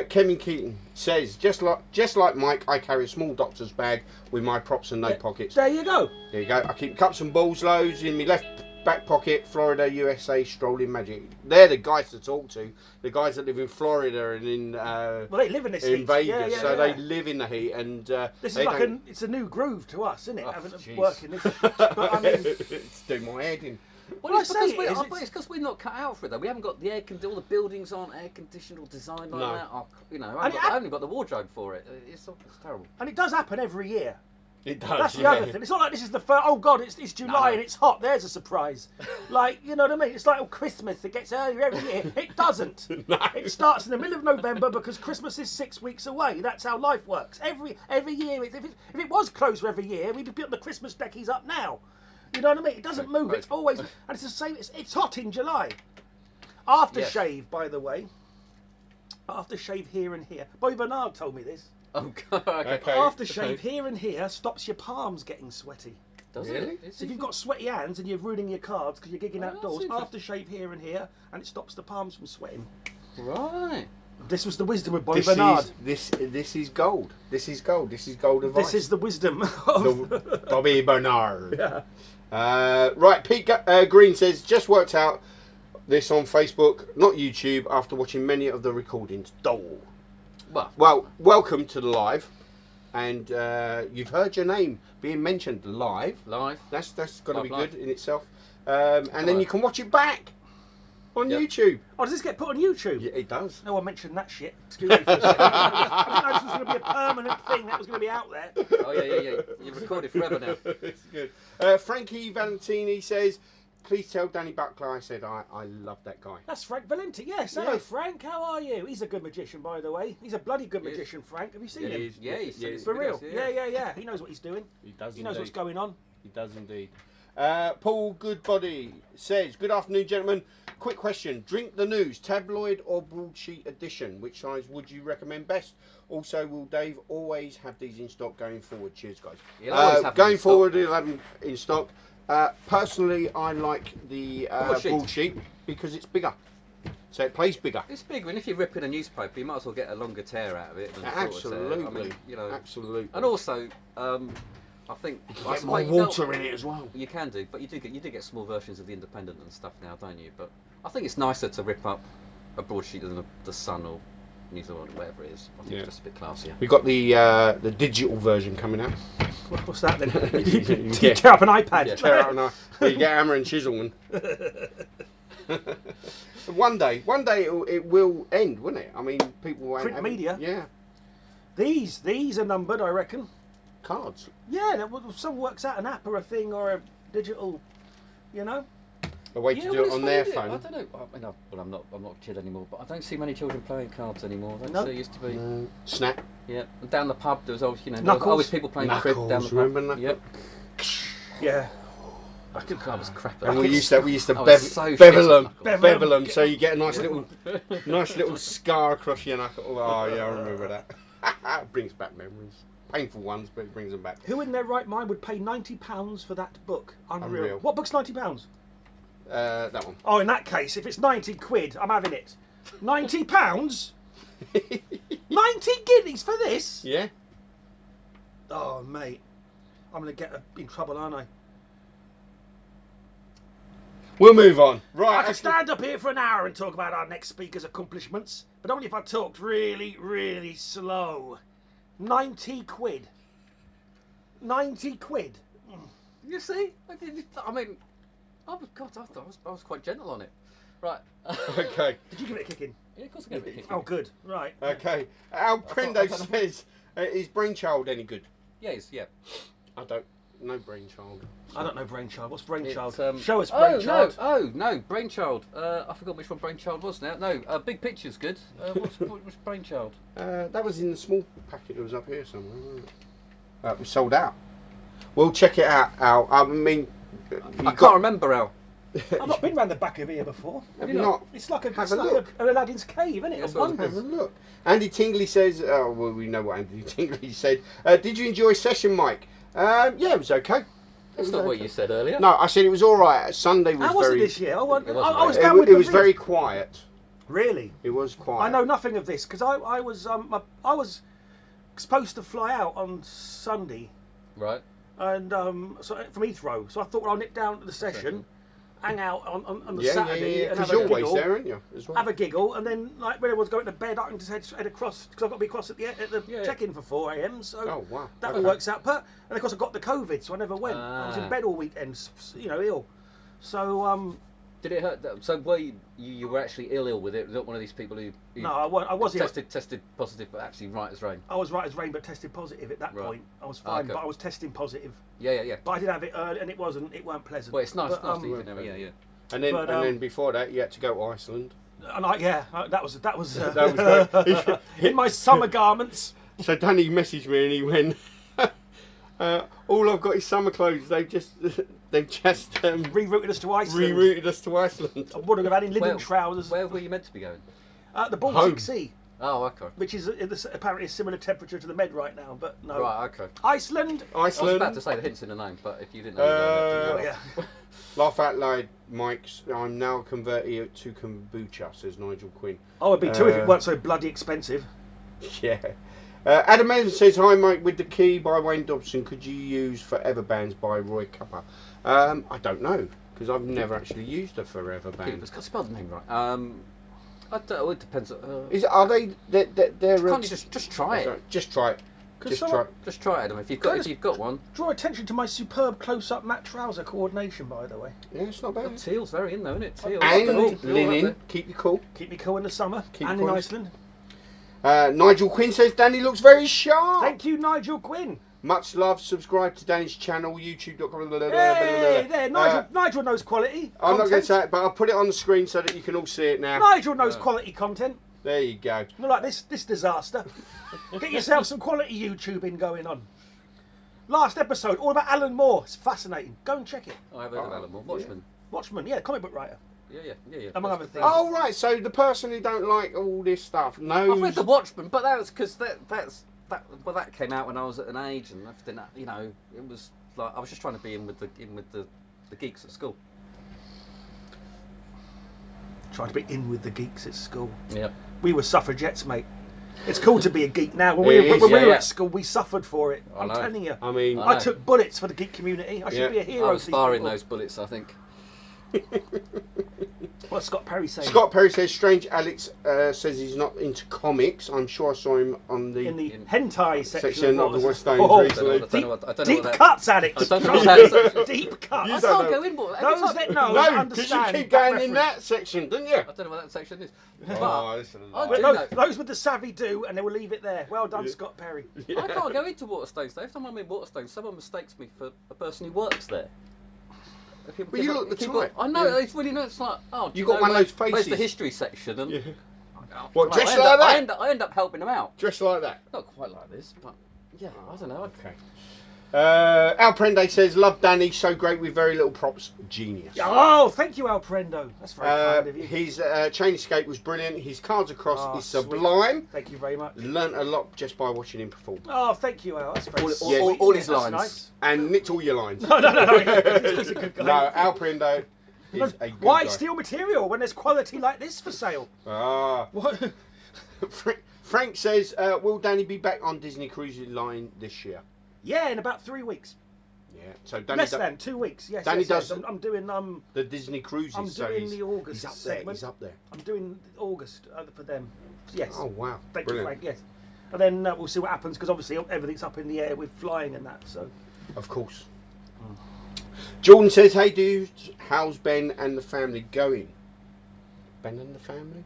Kevin Keaton says, just like Mike, I carry a small doctor's bag with my props and no pockets. There you go. There you go. I keep cups and balls loads in my left back pocket. Florida, USA, strolling magic. They're the guys to talk to. The guys that live in Florida and in Well, they live in this in heat. Vegas, Yeah, so yeah. they live in the heat. And This they is like don't- it's a new groove to us, isn't it? Oh, Having to jeez. work in this. But I mean, it's doing my head in. Well, Well, it's I say because it is, it's because we're not cut out for it though. We haven't got the all the buildings aren't air conditioned or designed like No. that. And I haven't got the wardrobe for it. It's terrible. and it does happen every year. It does. That's the other thing. It's not like this is the first. Oh God, it's July No. and it's hot. There's a surprise. Like, you know what I mean? It's like Christmas. It gets earlier every year. It doesn't. No. It starts in the middle of November because Christmas is 6 weeks away. That's how life works. Every year, if it was closer every year, we'd be putting the Christmas deckies up now. You know what I mean? It doesn't move. It's always, and it's the same. It's hot in July. Aftershave, by the way. Aftershave here and here. Bobby Bernard told me this. Oh God. Okay. Okay. Aftershave here and here stops your palms getting sweaty. Does Really? it? So if you've got sweaty hands and you're ruining your cards because you're gigging Oh, outdoors, that's aftershave here and here, and it stops the palms from sweating. Right. This was the wisdom of Bobby This Bernard. this is gold. This is gold. This is gold advice. This is the wisdom of... The Bobby Bernard. Yeah. Right, Pete Green says, just worked out this on Facebook, not YouTube, after watching many of the recordings. Well, welcome to the live. And you've heard your name being mentioned live. Live. That's got to be Live. good in itself. And then you can watch it back on Yep. YouTube. Oh, does this get put on YouTube? Yeah, it does. No one mentioned that shit. Excuse me for a second. I didn't know this was going to be a permanent thing that was going to be out there. Oh yeah. You've recorded forever now. It's good. Frankie Valentini says, please tell Danny Buckler I said I love that guy. That's Frank Valenti. Yes, hello Yeah. Frank. How are you? He's a good magician, by the way. He's a bloody good He is. magician, Frank. Have you seen Yeah, him? he's seen his For real? videos, Yeah. He knows what he's doing. He does He knows what's going on. He does indeed. Paul Goodbody says, good afternoon, gentlemen. Quick question. Drink the News, tabloid or broadsheet edition? Which size would you recommend best? Also, will Dave always have these in stock going forward? Cheers, guys. He'll always have them going in stock. forward, he'll have them in stock. Personally, I like the Broadsheet. broadsheet because it's bigger. So it plays bigger. It's big. And if you're ripping a newspaper, you might as well get a longer tear out of it. Than a shorter tear. Absolutely. I mean, you know. Absolutely. And also, I think I Get more suppose you don't- water in it as well. You can do, but you do get small versions of the Independent and stuff now, don't you? But I think it's nicer to rip up a broadsheet than the Sun or News or whatever it is. I think Yeah. it's just a bit classier. We've got the digital version coming out. What's that then? You You get- tear up an iPad. Yeah. Tear out and you get hammer and chisel one. One day it will end, won't it? I mean, people won't Print have media. Yeah, These are numbered, I reckon. cards. Yeah, someone works out an app or a thing or a digital, you know. A way Yeah, to well, do it it's on funny, their isn't it? phone. I don't know. I mean, well, I'm not a kid anymore, but I don't see many children playing cards anymore. I don't No. see it used to be. Snap. Yeah, and down the pub there was always, there was Knuckles. always people playing crib down the Knuckles, pub. remember Knuckles? Yep. Yeah. I was crap at And that. we used to I was so bevel shit. them, so you get a nice little scar across your knuckle. Oh yeah, I remember that. It brings back memories, painful ones, but it brings them back. Who in their right mind would pay £90 for that book? Unreal. Unreal. What book's £90? That one. Oh, in that case, if it's 90 quid, I'm having it. £90? 90 guineas for this? Yeah. Oh, mate. I'm going to get in trouble, aren't I? We'll move on. Right. I could stand up here for an hour and talk about our next speaker's accomplishments, but only if I talked really, really slow. 90 quid. 90 quid. You see? I mean, oh God, I was quite gentle on it. Right. Okay. Did you give it a kicking? Yeah, of course I gave it a kick. Oh, good. Right. Okay. Al Prende says, is Brainchild any good? Yes, yeah. I don't know Brainchild. I don't know Brainchild. What's Brainchild? It's, Show us Brainchild. Oh no, Brainchild. I forgot which one Brainchild was now. No, Big Picture's good. What's Brainchild? That was in the small packet that was up here somewhere. Wasn't it? It was sold out. We'll check it out, Al. I mean, I can't remember, Al. I've not been round the back of here before. Have you not? It's like Have a look. an Aladdin's cave, isn't it? Yes, Of well, Have wonders. a look. Andy Tingley says, oh, well, we know what Andy Tingley said. Did you enjoy session, Mike? Yeah, it was okay. That's not what you said earlier. No, I said it was all right. Sunday was How was very. it this year? I was wasn't down with It the was Vic. very quiet. Really? It was quiet. I know nothing of this because I was supposed to fly out on Sunday, Right. and so from Heathrow. So I thought, well, I'll nip down to the session, hang out on the Yeah, Saturday, and because have you're a always giggle. there, aren't you? As well. Have a giggle, and then like when everyone's going to bed, I can just head across because I've got to be across at the Yeah. check-in for 4 a.m. So Oh wow. that Okay. all works out. But and of course I got the COVID, so I never went. I was in Ah. bed all weekend, ill. So Did it hurt? So were you were actually ill with it? Not one of these people who no, I was ill. tested positive, but actually right as rain. I was right as rain, but tested positive at that Right. point. I was fine, Okay. but I was testing positive. Yeah. But I did have it early, and it weren't pleasant. Well, it's nice, But, nice that you didn't have it. Yeah. And then, But, and then before that, you had to go to Iceland. And that was That was great. in my summer garments. So Danny messaged me and he went, all I've got is summer clothes. They've just Rerouted us to Iceland. rerouted us to Iceland. I would have had in linen Well, trousers. Where were you meant to be going? The Baltic Home. Sea, Oh, okay. which is apparently a similar temperature to the Med right now, but no. Right, okay. Iceland. I was Iceland. about to say the hints in the name, but if you didn't know, you Oh don't have yeah. Laugh out loud, Mike's. I'm now converted to kombucha, says Nigel Quinn. Oh, it'd be too if it weren't so bloody expensive. Yeah. Adamant says, hi Mike, with the key by Wayne Dobson, could you use Forever Bands by Roy Cupper? I don't know, because I've never actually used a Forever to. Band. It's got to spell the name right. I don't, it depends. Are they? They're Can't you just try it? Just try it. Just some- try it. Just try it, Adam. If Can I you've got one. Draw attention to my superb close-up matte trouser coordination, by the way. Yeah, it's not bad. Teal's very in though, isn't it? Teal. And Teal, linen, keep you cool. Keep me cool in the summer Keep and in cool. Iceland. Nigel Quinn says, Danny looks very sharp. Thank you, Nigel Quinn. Much love. Subscribe to Danny's channel, youtube.com. Hey, there, Nigel knows quality. I'm not going to content. say it, but I'll put it on the screen so that you can all see it now. Nigel knows quality content. There you go. Not like this disaster. Get yourself some quality YouTubing going on. Last episode, all about Alan Moore. It's fascinating. Go and check it. I've heard of Alan Moore. Watchmen. Watchman, yeah, comic book writer. Yeah. Among other things. Oh, right. So the person who don't like all this stuff knows. I've read the Watchmen, but that was because that came out when I was at an age, and everything. You know, it was like I was just trying to be in with the geeks at school. Trying to be in with the geeks at school. Yeah. We were suffragettes, mate. It's cool to be a geek now. When It we is, were yeah. at school, we suffered for it. I I'm know. telling you. I mean, I I know. took bullets for the geek community. I should Yeah. be a hero. I was to these firing people. those bullets, I think. What's Scott Perry saying? Scott Perry says, Strange Alex says he's not into comics. I'm sure I saw him on the in the hentai section of the what West was it? End Oh, recently. I don't know what deep that. cuts, Alex. I don't know what that section. Deep cuts. You I don't can't know. go in, but Those that know No, because you understand. keep that going in reference. that section, didn't you? I don't know what that section is. Oh, this is a I lie. But do those, know. those with the savvy do, and they will leave it there. Well done, Yeah. Scott Perry. I can't go into Waterstones though. Every time I'm in Waterstones, someone mistakes me for a person who works there. But you look the type. I know, Yeah. it's really nice. It's like, oh, do You you got know one of where- those faces. Where's the history section? And Yeah. Oh, What, well, dressed I like that? I end up helping them out. Just like that. Not quite like this, but yeah, I don't know. Okay. Al Prende says, love Danny, so great with very little props, genius. Oh, thank you, Al Prendo. That's very kind of you. His chain escape was brilliant. His cards across Oh, is sweet. sublime. Thank you very much. Learnt a lot just by watching him perform. Oh, thank you, Al. That's very All- sweet. all- all his That's lines. nice. And nicked all your lines. No. He's a good guy. No, Al Prendo is a good Why guy. steal material when there's quality like this for sale? Ah. What? Frank says, will Danny be back on Disney Cruise Line this year? Yeah, in about 3 weeks. Yeah. So Danny Less than 2 weeks. Yes. Danny yes, does- yes. I'm doing the Disney Cruises. I'm so doing the August He's up there. segment. He's up there. I'm doing August for them. Yes. Oh wow. Thank Brilliant. you, Frank. Yes. And then we'll see what happens because obviously everything's up in the air with flying and that. So. Of course. Jordan says, hey dudes, how's Ben and the family going? Ben and the family?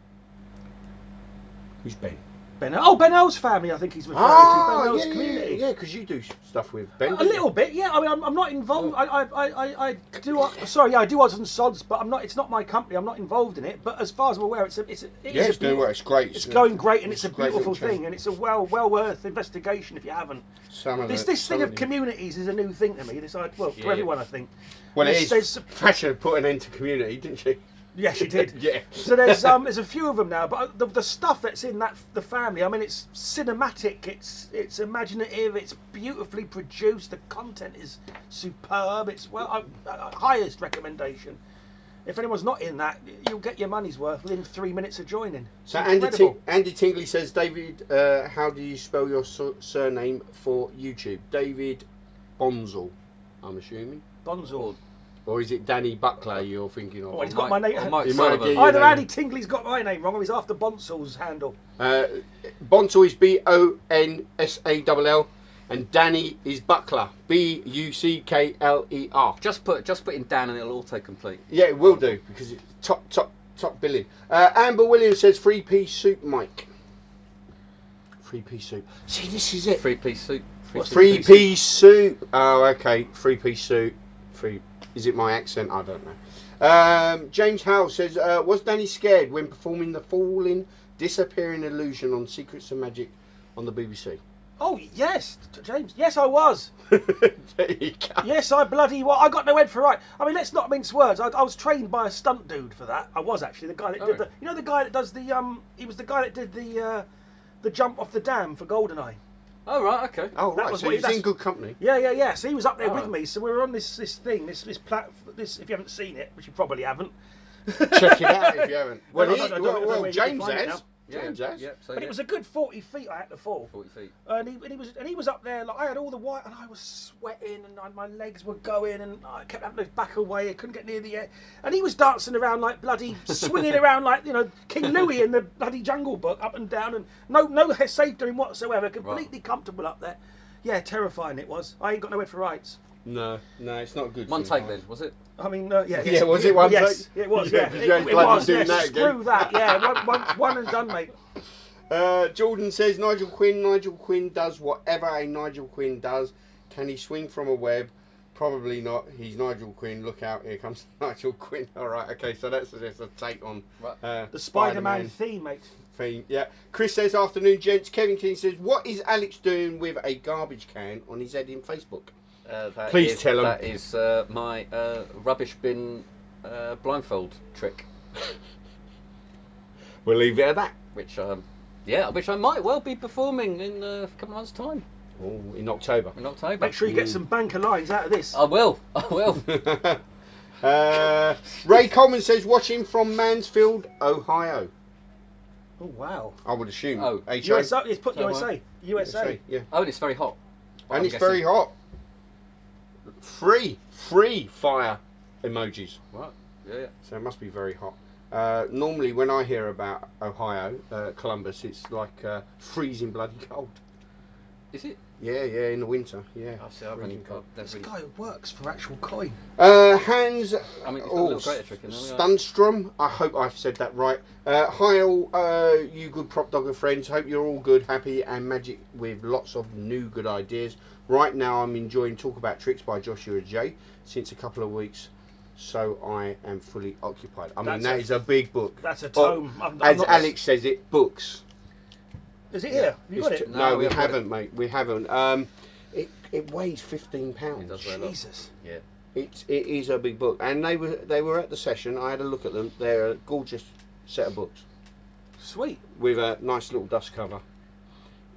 Who's Ben? Ben L's family, I think he's referring to. Ben L's community. Yeah, because you do stuff with Ben. A little bit, yeah. I mean, I'm not involved. I do. Sorry, yeah, I do odds and sods, but I'm not. It's not my company. I'm not involved in it. But as far as I'm aware, it is it's doing well. It's great. It's going great, and it's a great beautiful little thing, and it's a well worth investigation if you haven't. This thing of communities is a new thing to me. To everyone, I think. Well, There's- it is. there's- Thatcher put an end to community, didn't she? Yes, she did. Yeah. So there's a few of them now, but the stuff that's in the family, I mean, it's cinematic, it's imaginative, it's beautifully produced, the content is superb. It's highest recommendation. If anyone's not in that, you'll get your money's worth within 3 minutes of joining. So It's incredible. Andy Tingley says, David, how do you spell your surname for YouTube? David Bonzel, I'm assuming. Bonzel. Or is it Danny Buckler you're thinking of? Oh, he's got my name. Mike He might Sullivan. get you- Either name. Andy Tingley's got my name wrong, or he's after Bonsel's handle. Bonsall is Bonsall, and Danny is Buckler, Buckler. Just put in Dan and it'll autocomplete. Yeah, it will do because it's top billing. Amber Williams says 3-piece soup, Mike. 3-piece soup. See, this is it. 3-piece soup. 3-piece soup. Oh, okay. 3-piece soup. Is it my accent? I don't know. James Howell says, was Danny scared when performing the falling, disappearing illusion on Secrets of Magic on the BBC? Oh, yes, James. Yes, I was. There you go. Yes, I bloody was. I got no head for right. I mean, let's not mince words. I was trained by a stunt dude for that. I was actually the guy that did the. You know, the guy that does the. He was the guy that did the jump off the dam for GoldenEye. Oh right, okay. Oh, That right. was So what he's in good company. Yeah. So he was up there with Alright. me. So we were on this thing, this if you haven't seen it, which you probably haven't. Check it out if you haven't. Well, I don't know where you can James find it has. James has. Yep, so But it was a good 40 feet I had to fall. 40 feet. And he was up there, like I had all the white, and I was sweating, and my legs were going, and I kept having to back away. I couldn't get near the air, and he was dancing around like bloody, swinging around like King Louis in the bloody Jungle Book, up and down, and no safety in whatsoever. Completely comfortable up there. Yeah, terrifying it was. I ain't got no head for rights. No, it's not good. One for you. take then, was it? I mean, yeah. Yeah, was it one yes, take? it was. Yeah, Yeah, 'cause you ain't it bloody was. doing Yeah, that again. screw that. Yeah, one and done, mate. Jordan says Nigel Quinn does whatever a Nigel Quinn does. Can he swing from a web? Probably not. He's Nigel Quinn. Look out, here comes Nigel Quinn. All right, okay, so that's just a take on The Spider-Man theme, mate. theme. Yeah. Chris says, afternoon, gents. Kevin King says, what is Alex doing with a garbage can on his head in Facebook? Please tell him. That is my rubbish bin blindfold trick, We'll leave it at that. which I might well be performing in a couple of months' time, Oh, in October. in October. Make sure you get some banker lines out of this. I will. Ray Coleman says, watching from Mansfield, Ohio. Oh wow. I would assume. Oh, HO. USA. It's put So USA. USA. Yeah. Oh, and it's very hot. And I'm it's guessing. very hot. Free fire emojis. Right. Yeah. So it must be very hot. Normally, when I hear about Ohio, Columbus, it's like freezing bloody cold. Is it? Yeah, in the winter. Yeah. I see. I've only freezing got. cold. This guy works for actual coin. Hans I mean, it's got a little greater trick in there. Stunstrom. I hope I've said that right. Hi all, you good prop dogger friends. Hope you're all good, happy, and magic with lots of new good ideas. Right now, I'm enjoying Talk About Tricks by Joshua J. Since a couple of weeks, so I am fully occupied. I mean, that is a big book. That's a tome. I'm As not- Alex says it, books. Is it here? Have you got it? No, we we haven't got haven't, mate. We haven't. it weighs 15 It pounds. does weigh a lot. Jesus. Yeah. It is a big book, and they were at the session. I had a look at them. They're a gorgeous set of books Sweet. with a nice little dust cover.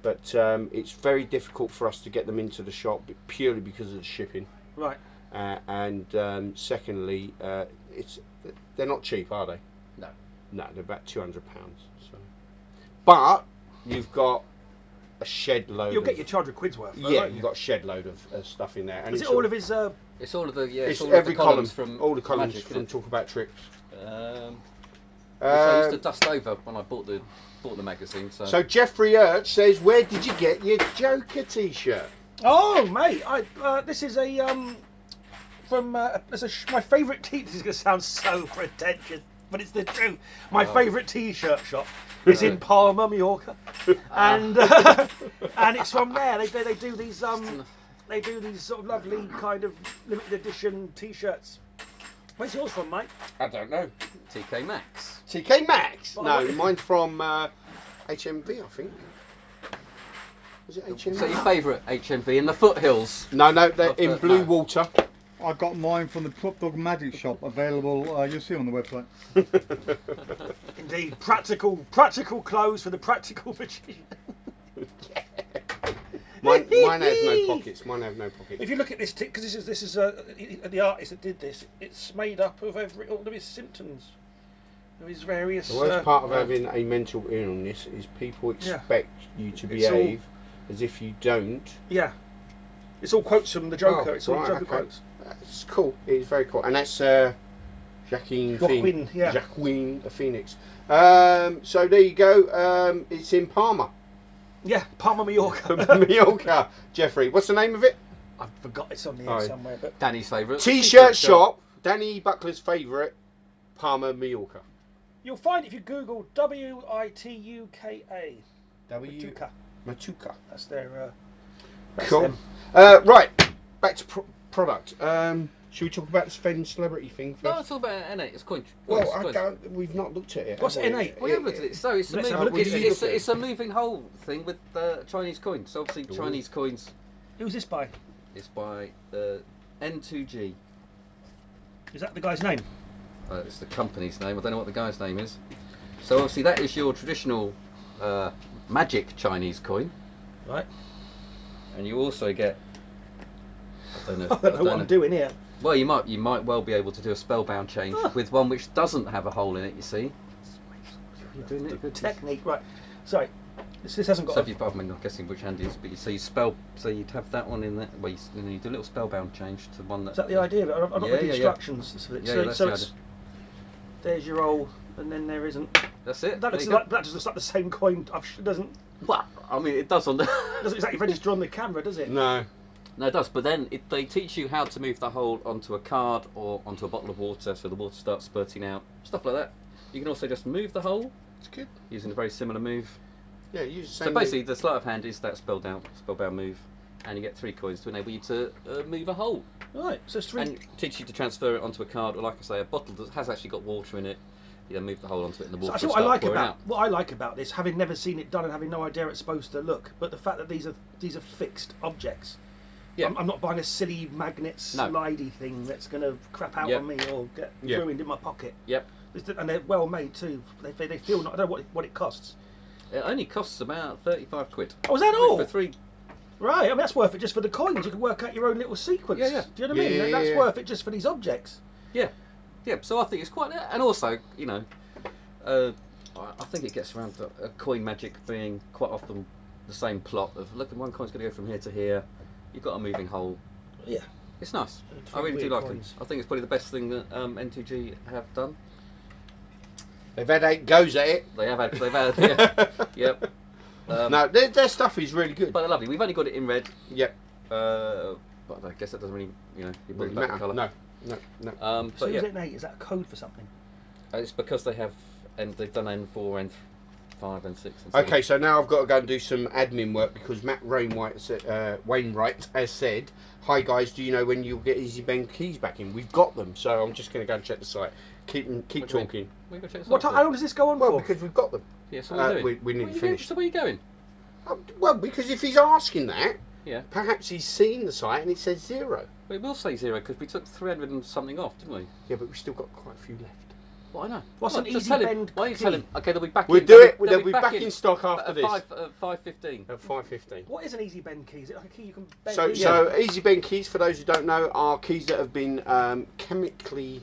But it's very difficult for us to get them into the shop purely because of the shipping. Right. And secondly, they're not cheap, are they? No. No, they're about £200. So, but you've got a shed load. You'll get your £200 worth. Yeah, won't you've you? got a shed load of stuff in there. And Is it's it all of his? It's all of the It's all every of the columns column, from all the columns Magic, from isn't Talk About Tricks. it? Which I used to Uh, dust over when I bought the magazine. so Jeffrey Urch says, "Where did you get your Joker T-shirt?" Oh, mate! This is a from my favourite T. This is going to sound so pretentious, but it's the truth. My favourite T-shirt shop is in Palma, Mallorca, and it's from there. They do these sort of lovely kind of limited edition T-shirts. Where's yours from, mate? I don't know. TK Maxx. TK Maxx? Oh, No, what- mine's from HMV, I think. Was it HMV? So your favourite HMV in the foothills? No, they're Of in the- Blue no. Water. I got mine from the PropDog Magic Shop, available. You'll see on the website. Indeed, practical clothes for the practical magician. Mine has no pockets. Mine have no pockets. If you look at this, because this is the artist that did this, it's made up of all of his symptoms, of his various. The worst part of having a mental illness is people expect you to It's all- behave as if you don't. Yeah, it's all quotes from the Joker. Oh, it's all right, Joker okay. quotes. It's cool. It's very cool. And that's Joaquin Joaquin, yeah. Joaquin the Phoenix. So there you go. It's in Palma. Yeah, Palma, Mallorca. Mallorca. Jeffrey, what's the name of it? I forgot it's on the Oh, end yeah. somewhere, but Danny's favourite. T-shirt shop. Danny Buckler's favourite. Palma, Mallorca. you'll find if you Google WITUKA. Matuka. Matuka. That's their. That's Cool. them. Right. Back to product. Should we talk about the Sven celebrity thing first? No, it's all about N8. It's coin. Well, it's I coins. don't. We've not looked at it. What's have we? N8? Well, yeah, but it's a Let's have a look moving. at it. It's a moving whole thing with Chinese coins. So obviously Chinese coins. Who's this by? It's by N2G. Is that the guy's name? It's the company's name. I don't know what the guy's name is. So obviously that is your traditional magic Chinese coin, Right. and you also get. I don't know. I don't know what I'm doing here. Well, you might well be able to do a spellbound change with one which doesn't have a hole in it. You see. You're doing it good. Technique, right? Sorry, this hasn't got. So if you, I mean, I'm guessing which hand it is, but you spell. So you'd have that one in there. Well, you do a little spellbound change to one that. Is that the idea? I've not read the Yeah. instructions. Yeah, that's so the it's idea. there's your roll, and then there isn't. That's it. That There looks you go. like that just looks like the same coin. Doesn't Well, I mean, it does on the. exactly register on the camera, does it? No. No, it does. But then they teach you how to move the hole onto a card or onto a bottle of water, so the water starts spurting out. Stuff like that. You can also just move the hole It's good. using a very similar move. Yeah, use the So same. basically, the sleight of hand is that spellbound move, and you get 3 coins to enable you to move a hole. Right. So it's three. And teach you to transfer it onto a card, or like I say, a bottle that has actually got water in it. You then move the hole onto it, and the So water actually, will what I start like pouring about out. what I like about this, having never seen it done and having no idea how it's supposed to look, but the fact that these are fixed objects. Yeah. I'm not buying a silly magnet No. slidey thing that's going to crap out Yeah. on me or get Yeah. ruined in my pocket. Yep. And they're well made too. They feel not. I don't know what it costs. It only costs about 35 quid. Oh, is that all? For 3. Right. I mean, that's worth it just for the coins. You can work out your own little sequence. Yeah, yeah. Do you know what I mean? Yeah, That's yeah. worth it just for these objects. Yeah. Yeah, so I think it's quite. And also, you know, I think it gets around to coin magic being quite often the same plot of look, one coin's going to go from here to here. You've got a moving hole. Yeah. It's nice. It's I really do weird like coins. them. I think it's probably the best thing that N2G have done. They've had 8 goes at it. They've had, yeah, yep. No, their stuff is really good. But they're lovely. We've only got it in red, Yep. but I guess that doesn't really, you know, it Really doesn't matter matter. colour. No. So But is yeah, it an 8? Is that a code for something? it's because they have, and they've done N4, N5, N6, and 7. Okay, so now I've got to go and do some admin work because Matt Wainwright has said, "Hi guys, do you know when you'll get Easy Ben keys back in? We've got them, so I'm just going to go and check the site. Keep What do you mean? talking. We go check this What out time? How long does this go on Well, for? because we've got them. Yeah, so what are you doing? we need Where to you going? finish. So where are you going? Well, because if he's asking that, Yeah. Perhaps he's seen the site and it says 0. Well, it will say 0 because we took 300 and something off, didn't we? Yeah, but we've still got quite a few left. Well, I know. What's an just easy tell him- bend Why don't you tell him? key? Okay, they'll be back. We'll in, do they'll it. be- They'll be back in stock after at this. 5:15. At 5:15. What is an easy bend key? Is it like a key you can bend? So easy bend keys, for those who don't know, are keys that have been chemically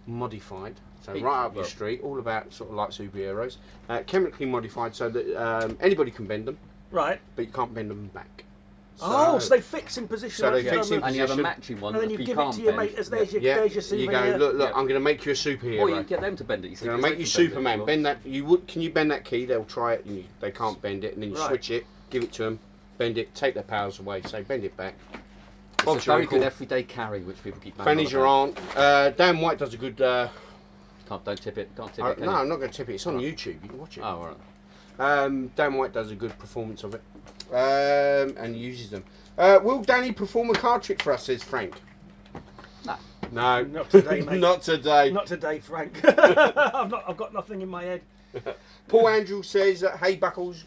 modified. So right up your street, all about sort of like superheroes. Chemically modified so that anybody can bend them, Right. but you can't bend them back. So they fix in position. So they like fix you've in done And you have a position. matching one. And then that you give it can't to your bend. mate as there's your, Yeah, there's your you souvenir. go, look, Yeah. I'm going to make you a superhero. Or you get them to bend it. You see, I'm going to make you Superman. Bend that. Can you bend that key? They'll try it. And they can't bend it, and then you Right. switch it, give it to them, bend it, take their powers away. Say bend it back. It's Bob's a your very uncle. good everyday carry, which people keep. Fanny's your aunt. Dan White does a good. Don't tip it. Can't tip it. Can No, you? I'm not going to tip it. It's on YouTube. You can watch it. Oh, all right. Dan White does a good performance of it, and uses them. Will Danny perform a card trick for us? Says Frank. No. No, Not today, mate. Not today. Not today, Frank. I've got nothing in my head. Paul Andrews says, "Hey Buckles,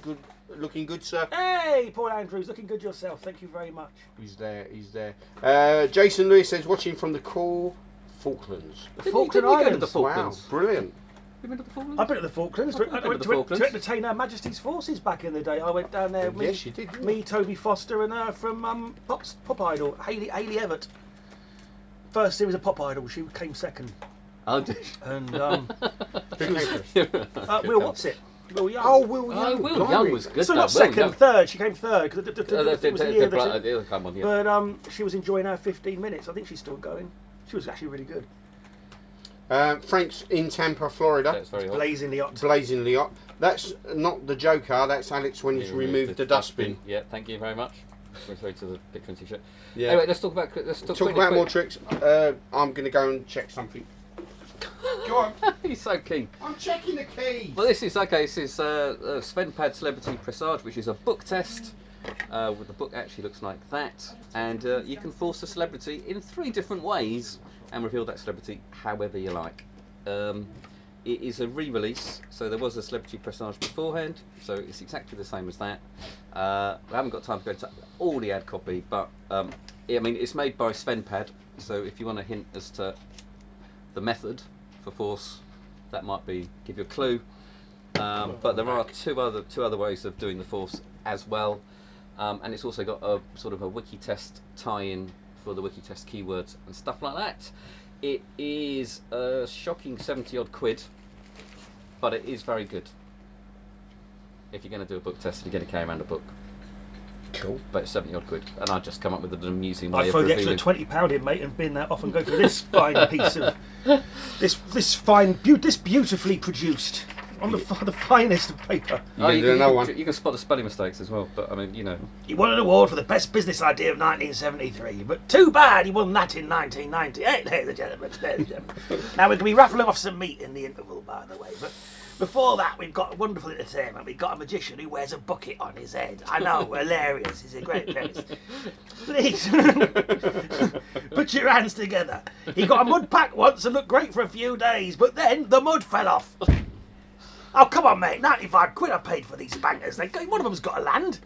looking good, sir." Hey, Paul Andrews, looking good yourself. Thank you very much. He's there. He's there. Jason Lewis says, "Watching from the cool Falklands." The Didn't Falkland you go to Islands. the Falklands? Wow, brilliant. You been to the Falklands? I've been to the Falklands. I've been I to went the to Falklands. entertain Her Majesty's forces back in the day. I went down there. Yes, you did, didn't you? Me, Toby Foster, and her from Pop Idol, Hayley Everett. First series of Pop Idol, she came second. Oh, did And Who came first? Will What's it? Will Young. Oh, Will Young. Will blimey. Young was good. So though. not Will second, Young. third. She came third because it The was the year that other come on, yeah. But she was enjoying her 15 minutes. I think she's still going. She was actually really good. Frank's in Tampa, Florida. That's very hot. Blazingly hot. Blazingly hot. That's not the Joker. That's Alex when he's removed the dustbin. Yeah, thank you very much. Refer to the picture and T-shirt. Yeah. Anyway, let's talk about Talk about more tricks. I'm going to go and check something. Go on. He's so keen. I'm checking the keys. Well, this is okay. This is Sven Pad Celebrity Presage, which is a book test. The book actually looks like that, and you can force a celebrity in 3 different ways and reveal that celebrity however you like. It is a re-release, so there was a Celebrity Presage beforehand, so it's exactly the same as that. I haven't got time to go into all the ad copy, but I mean it's made by Sven Pad, so if you want a hint as to the method for force, that might give you a clue. But there are two other ways of doing the force as well, and it's also got a sort of a wiki test tie-in for the wiki test keywords and stuff like that. It is a shocking 70 odd quid, but it is very good. If you're going to do a book test, you're going to carry around a book. Cool. But it's 70 odd quid, and I just come up with an amusing way I'd of throw the extra revealing. £20 in, mate, and bin that off and go for this fine piece of this beautifully produced on the finest of paper. You can spot the spelling mistakes as well, but I mean, you know. He won an award for the best business idea of 1973, but too bad he won that in 1998, ladies and gentlemen. Now we're going to be raffling off some meat in the interval, by the way, but before that we've got wonderful entertainment. We've got a magician who wears a bucket on his head. I know, hilarious. It's a great premise. Please, put your hands together. He got a mud pack once and looked great for a few days, but then the mud fell off. Oh, come on, mate. 95 quid I paid for these bankers. One of them's got to land.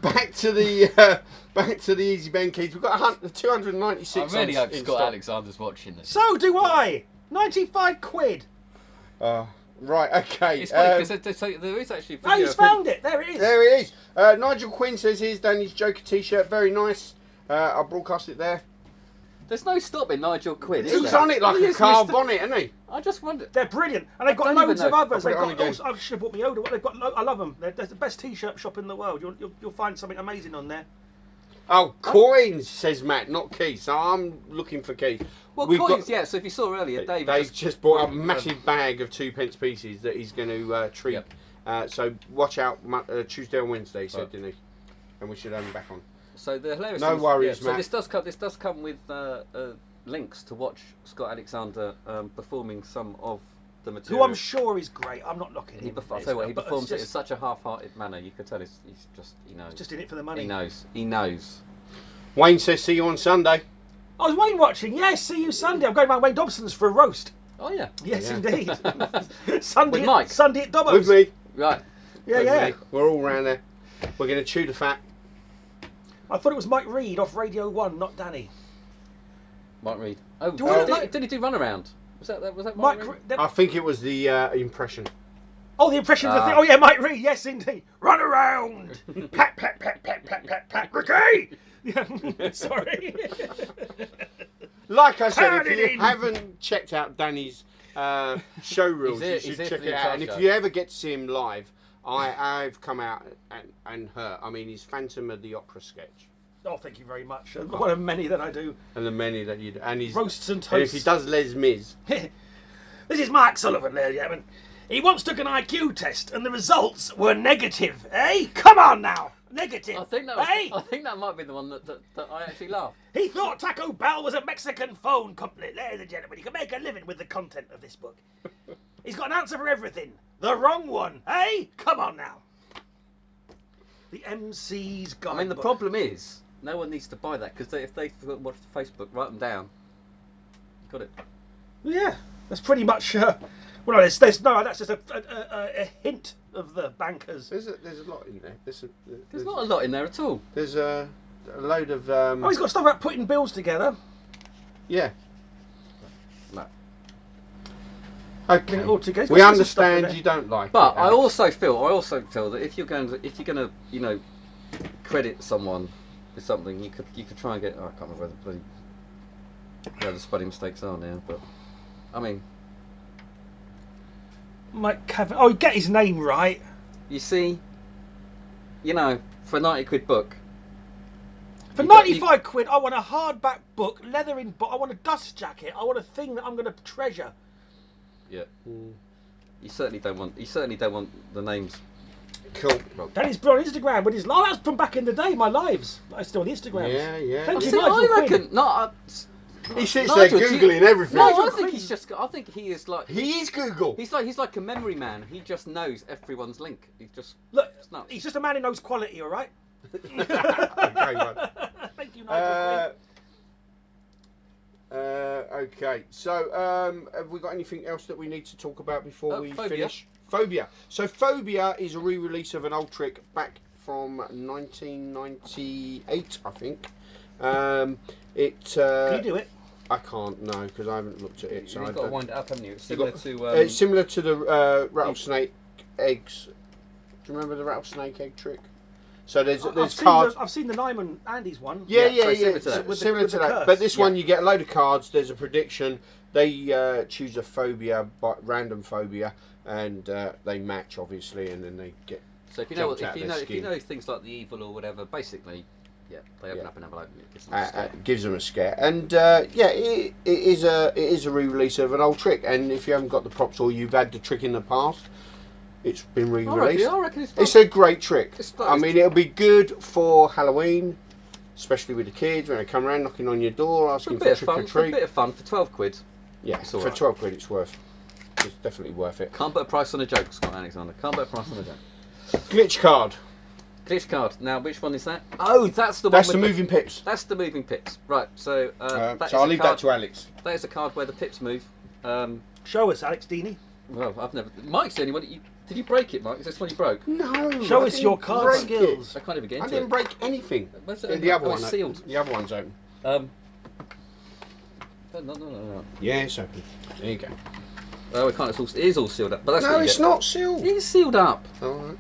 Back to the easy bend keys. We've got 296. I really hope in Scott stock. Alexander's watching this. So do I. 95 quid. Right, okay. It's funny because there is actually a video. Oh, he's found it. There it is. There it is. Nigel Quinn says, "Here's Danny's Joker T-shirt. Very nice." I'll broadcast it there. There's no stopping Nigel Quinn. is He's there? on it like He a is car Mr. bonnet, isn't he? I just wondered. They're brilliant. And they've got don't even loads of know. others. I'll They've put it on got again. I should have bought me Oda. They've got. I love them. They're the best T-shirt shop in the world. You'll find something amazing on there. Oh, coins, says Matt, not keys. So I'm looking for keys. Well, We've coins, got- yeah. So if you saw earlier, Dave They've just bought a massive bag of 2p pieces that he's going to treat. Yep. So watch out Tuesday or Wednesday, he said, Right. didn't he? And we should have him back on. So the hilarious. No thing is- worries, So Matt. this does come with links to watch Scott Alexander performing some of the material. Who I'm sure is great. I'm not knocking him. I'll tell you what, he but performs it's it in just, such a half-hearted manner. You could tell he knows. just in it for the money. He knows. He knows. Wayne says, "See you on Sunday." I was Wayne watching. Yes, see you Sunday. I'm going around Wayne Dobson's for a roast. Oh yeah. Yes, Yeah. indeed. Sunday, With Mike? Sunday at Dobbo's. With me. Right. Yeah, With yeah. me. We're all round there. We're going to chew the fat. I thought it was Mike Reed off Radio 1, not Danny. Mike Reed. Oh, Do you want it did he do Runaround? Was that Mike Reed? Reed? I think it was the impression. Oh, the impression of the thing. Oh, yeah, Mike Reed. Yes, indeed. Run around. Pat, pat, pat, pat, pat, pat, pat. Ricky! Yeah, sorry. Like I said, Turn if it you in. haven't checked out Danny's show reels, you He's should here check for it the out. And entire if show. you ever get to see him live, I've come out and hurt. I mean, he's Phantom of the Opera sketch. Oh, thank you very much. One of many that I do. And the many that you do. And he's Roasts and And if toasts. he does Les Mis, This is Mark Sullivan, ladies and gentlemen. He once took an IQ test and the results were negative. Eh? Come on now. Negative. I think that was, Hey! I think that might be the one that I actually laughed. He thought Taco Bell was a Mexican phone company. Ladies and gentlemen, he can make a living with the content of this book. He's got an answer for everything. The wrong one. Hey? Come on now. The MC's guidebook. I mean, the problem is no one needs to buy that because if they watch the Facebook, write them down. Got it. Yeah, that's pretty much. Well, no, that's just a hint of the bankers. there's a lot in there. There's not a lot in there at all. There's a load of Oh, he's got stuff about putting bills together. yeah. No. Okay. Bring it all together. He's We got some stuff in understand there. you don't like But it. I Alex. also feel that if you're gonna credit someone with something, you could try and get. Oh, I can't remember where the spelling mistakes are now, but I mean, Mike Cavan. Oh, get his name right. you see, for a 90 quid book. For You got- 95 quid, I want a hardback book, leather in book. I want a dust jacket. I want a thing that I'm going to treasure. Yeah. You certainly don't want the names. Cool. Danny's been on Instagram with his. Oh, that's from back in the day. My lives. I still on Instagram. Yeah, yeah. Thank you, See, Nigel I Quinn. reckon. No, He sits Nigel, there do you- googling everything. no, I Nigel think Quinn. he's just. I think he is like. He is Google. He's like a memory man. He just knows everyone's link. He just. Look, It's nuts. he's just a man who knows quality. All right. Okay, right. Thank you, Nigel Quinn. Okay, so have we got anything else that we need to talk about before we Phobia. finish? Phobia. So Phobia is a re-release of an old trick back from 1998, I think. Can you do it? I can't know because I haven't looked at it. So I You've got to don't. wind it up, haven't you? It's similar to. It's similar to the rattlesnake eggs. Do you remember the rattlesnake egg trick? So there's cards. I've seen the Nyman Andy's one. Yeah, Yeah, yeah, so yeah. similar to that. Similar With to the that. curse. But this Yeah. one, you get a load of cards. There's a prediction. They choose a phobia, random phobia, and they match obviously, and then they get. So if you know jumped out of their if you skin. know things like the evil or whatever, basically, yeah, they open Yeah. up an envelope and it gives them a scare. Gives them a scare, and yeah, it is a re-release of an old trick. And if you haven't got the props or you've had the trick in the past, it's been re-released. I reckon It's a great trick. It's I mean, it'll be good for Halloween, especially with the kids when they come around knocking on your door for a asking bit of for trick or fun. For a treat. bit of fun for 12 quid. Yeah, It's for all right. 12 quid, it's definitely worth it. Can't put a price on a joke, Scott Alexander. Can't put a price on a joke. Glitch card. Glitch card. Now, which one is that? Oh, that's the That's one. the with moving pips. That's the moving pips. Right. So that So is I'll a leave card, that to Alex. That is a card where the pips move. Show us, Alex Deeney. Well, I've never. Mike's the only one. Did you break it, Mike? Is this one you broke? No. Show I us didn't your card break skills. I can't even get I into didn't it. break anything. Where's it Yeah, open? the other Oh, one. it's sealed. The other one's open. No. Yeah, it's open. There you go. Oh, we can't. It is all sealed up. But that's No, what you it's get. not sealed. It is sealed up. All right.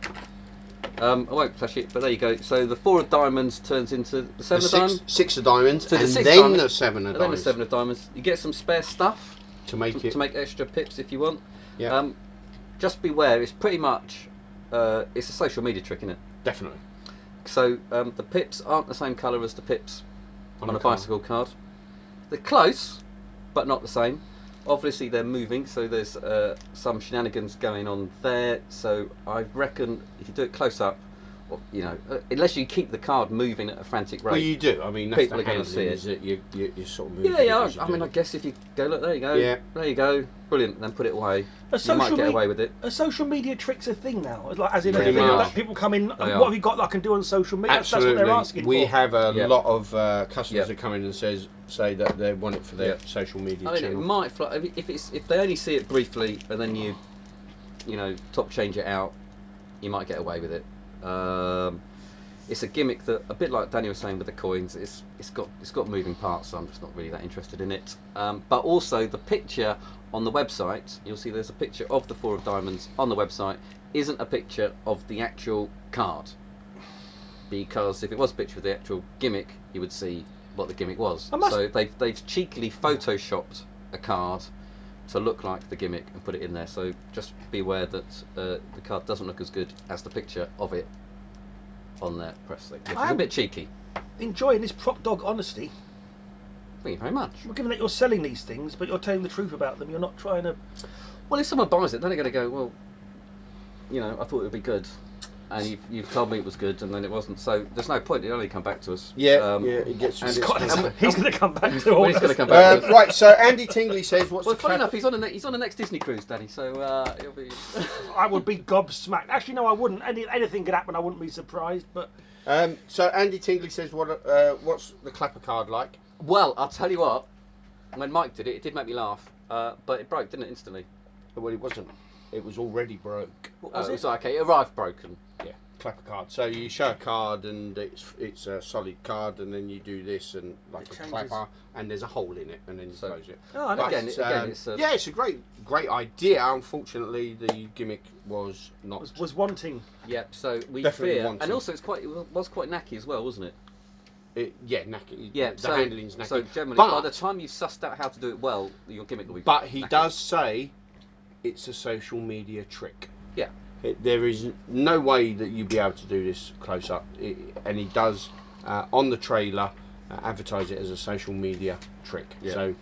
I won't flash it, but there you go. So the 4 of diamonds turns into the 7 of diamonds, Six of diamonds, So the and six then diamonds, the 7 of and then the diamonds 7 of diamonds. You get some spare stuff to make it. to make extra pips if you want. Yeah, Just beware. It's pretty much it's a social media trick, isn't it? definitely. So the pips aren't the same colour as the pips on a a card. bicycle card. They're close, but not the same. Obviously, they're moving, so there's some shenanigans going on there. So I reckon if you do it close up, or, unless you keep the card moving at a frantic rate. Well, you do. I mean, that's People the are gonna handling, see it. is that you sort of move. Yeah. I mean, I guess if you go, look, there you go. Yeah. There you go. Brilliant. Then put it away. A You might social get me- away with it. Are social media tricks a thing now? Like, as in, a Pretty thing much. that people come in. They What are. have you got that I can do on social media? Absolutely. That's what they're asking we for. have a Yeah. lot of customers Yeah. that come in and say that they want it for their Yeah. social media I mean, it channel. might fly if they only see it briefly and then you top change it out, you might get away with it. It's a gimmick that, a bit like Danny was saying with the coins, it's got moving parts, so I'm just not really that interested in it. But also the picture on the website, you'll see there's a picture of the 4 of diamonds on the website, isn't a picture of the actual card. Because if it was a picture of the actual gimmick, you would see what the gimmick was. So they've cheekily photoshopped a card to look like the gimmick and put it in there. So just be aware that the card doesn't look as good as the picture of it on their press thing, which is a bit cheeky. Enjoying this PropDog honesty. Thank you very much. Well, given that you're selling these things, but you're telling the truth about them, you're not trying to... Well, if someone buys it, then they're going to go, well, you know, I thought it would be good, and you've told me it was good, and then it wasn't. So there's no point. It'll only come back to us. Yeah, it gets. He's going to come back to all Well, he's going to come back to us. Right, so Andy Tingley says, "What's Well, the funny enough, he's on the next Disney cruise, Danny. So it'll be. I would be gobsmacked. Actually, no, I wouldn't. Anything could happen. I wouldn't be surprised. But So Andy Tingley says, what's the clapper card like?" Well, I'll tell you what. When Mike did it, it did make me laugh, but it broke, didn't it, instantly? Well, it wasn't. It was already broke. It was okay. It arrived broken. Yeah, clapper card. So you show a card and it's a solid card, and then you do this and like a clapper, and there's a hole in it, and then you close it. Oh, I know. Again, it's a... Yeah, it's a great idea. Unfortunately, the gimmick was not. was wanting. Yep. So we Definitely fear, wanting. and also it was quite knacky as well, wasn't it? Knacky. Yeah. The handling's knacky. So generally, but, by the time you've sussed out how to do it well, your gimmick will be. But he knacky. does say it's a social media trick. Yeah. There is no way that you'd be able to do this close up, and he does on the trailer advertise it as a social media trick. Yeah. So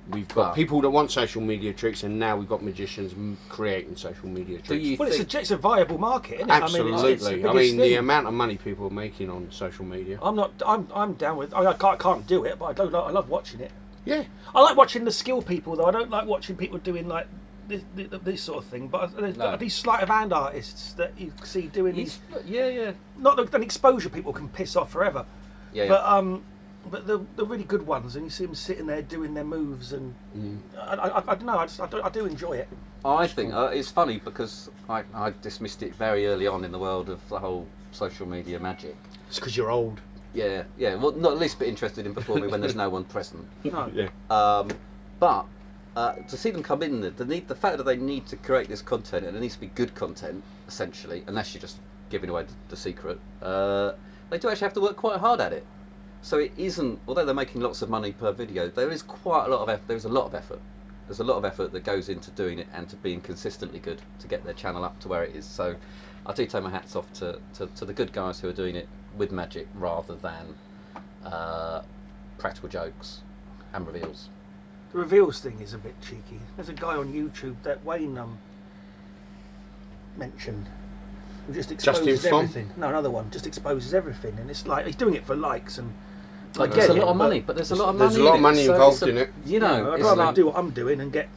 we've got people that want social media tricks, and now we've got magicians creating social media tricks. Well, it's a viable market, isn't it? Absolutely. I mean, it's the biggest the thing. amount of money people are making on social media. I'm down with. I can't do it, but I love watching it. Yeah. I like watching the skill people, though. I don't like watching people doing like this sort of thing. But there's these sleight of hand artists that you see doing these. Yeah. Not an exposure people can piss off forever. Yeah. But the really good ones, and you see them sitting there doing their moves, and I don't know. I do enjoy it. I think it's funny because I dismissed it very early on in the world of the whole social media magic. It's because you're old. Yeah. Well, not at least a bit interested in performing when there's no one present. No. Yeah. But to see them come in, the fact that they need to create this content, and it needs to be good content, essentially, unless you're just giving away the secret, they do actually have to work quite hard at it. So it isn't, although they're making lots of money per video, there is quite a lot of effort. There's a lot of effort. There's a lot of effort that goes into doing it and to being consistently good to get their channel up to where it is. So I do take my hats off to the good guys who are doing it with magic rather than practical jokes and reveals. The reveals thing is a bit cheeky. There's a guy on YouTube that Wayne mentioned who just exposes everything. No, another one just exposes everything, and it's like he's doing it for likes and. Like, there's a lot of money, but there's a lot of money. There's a lot of money involved in it. You know, I'd it's rather like, do what I'm doing and get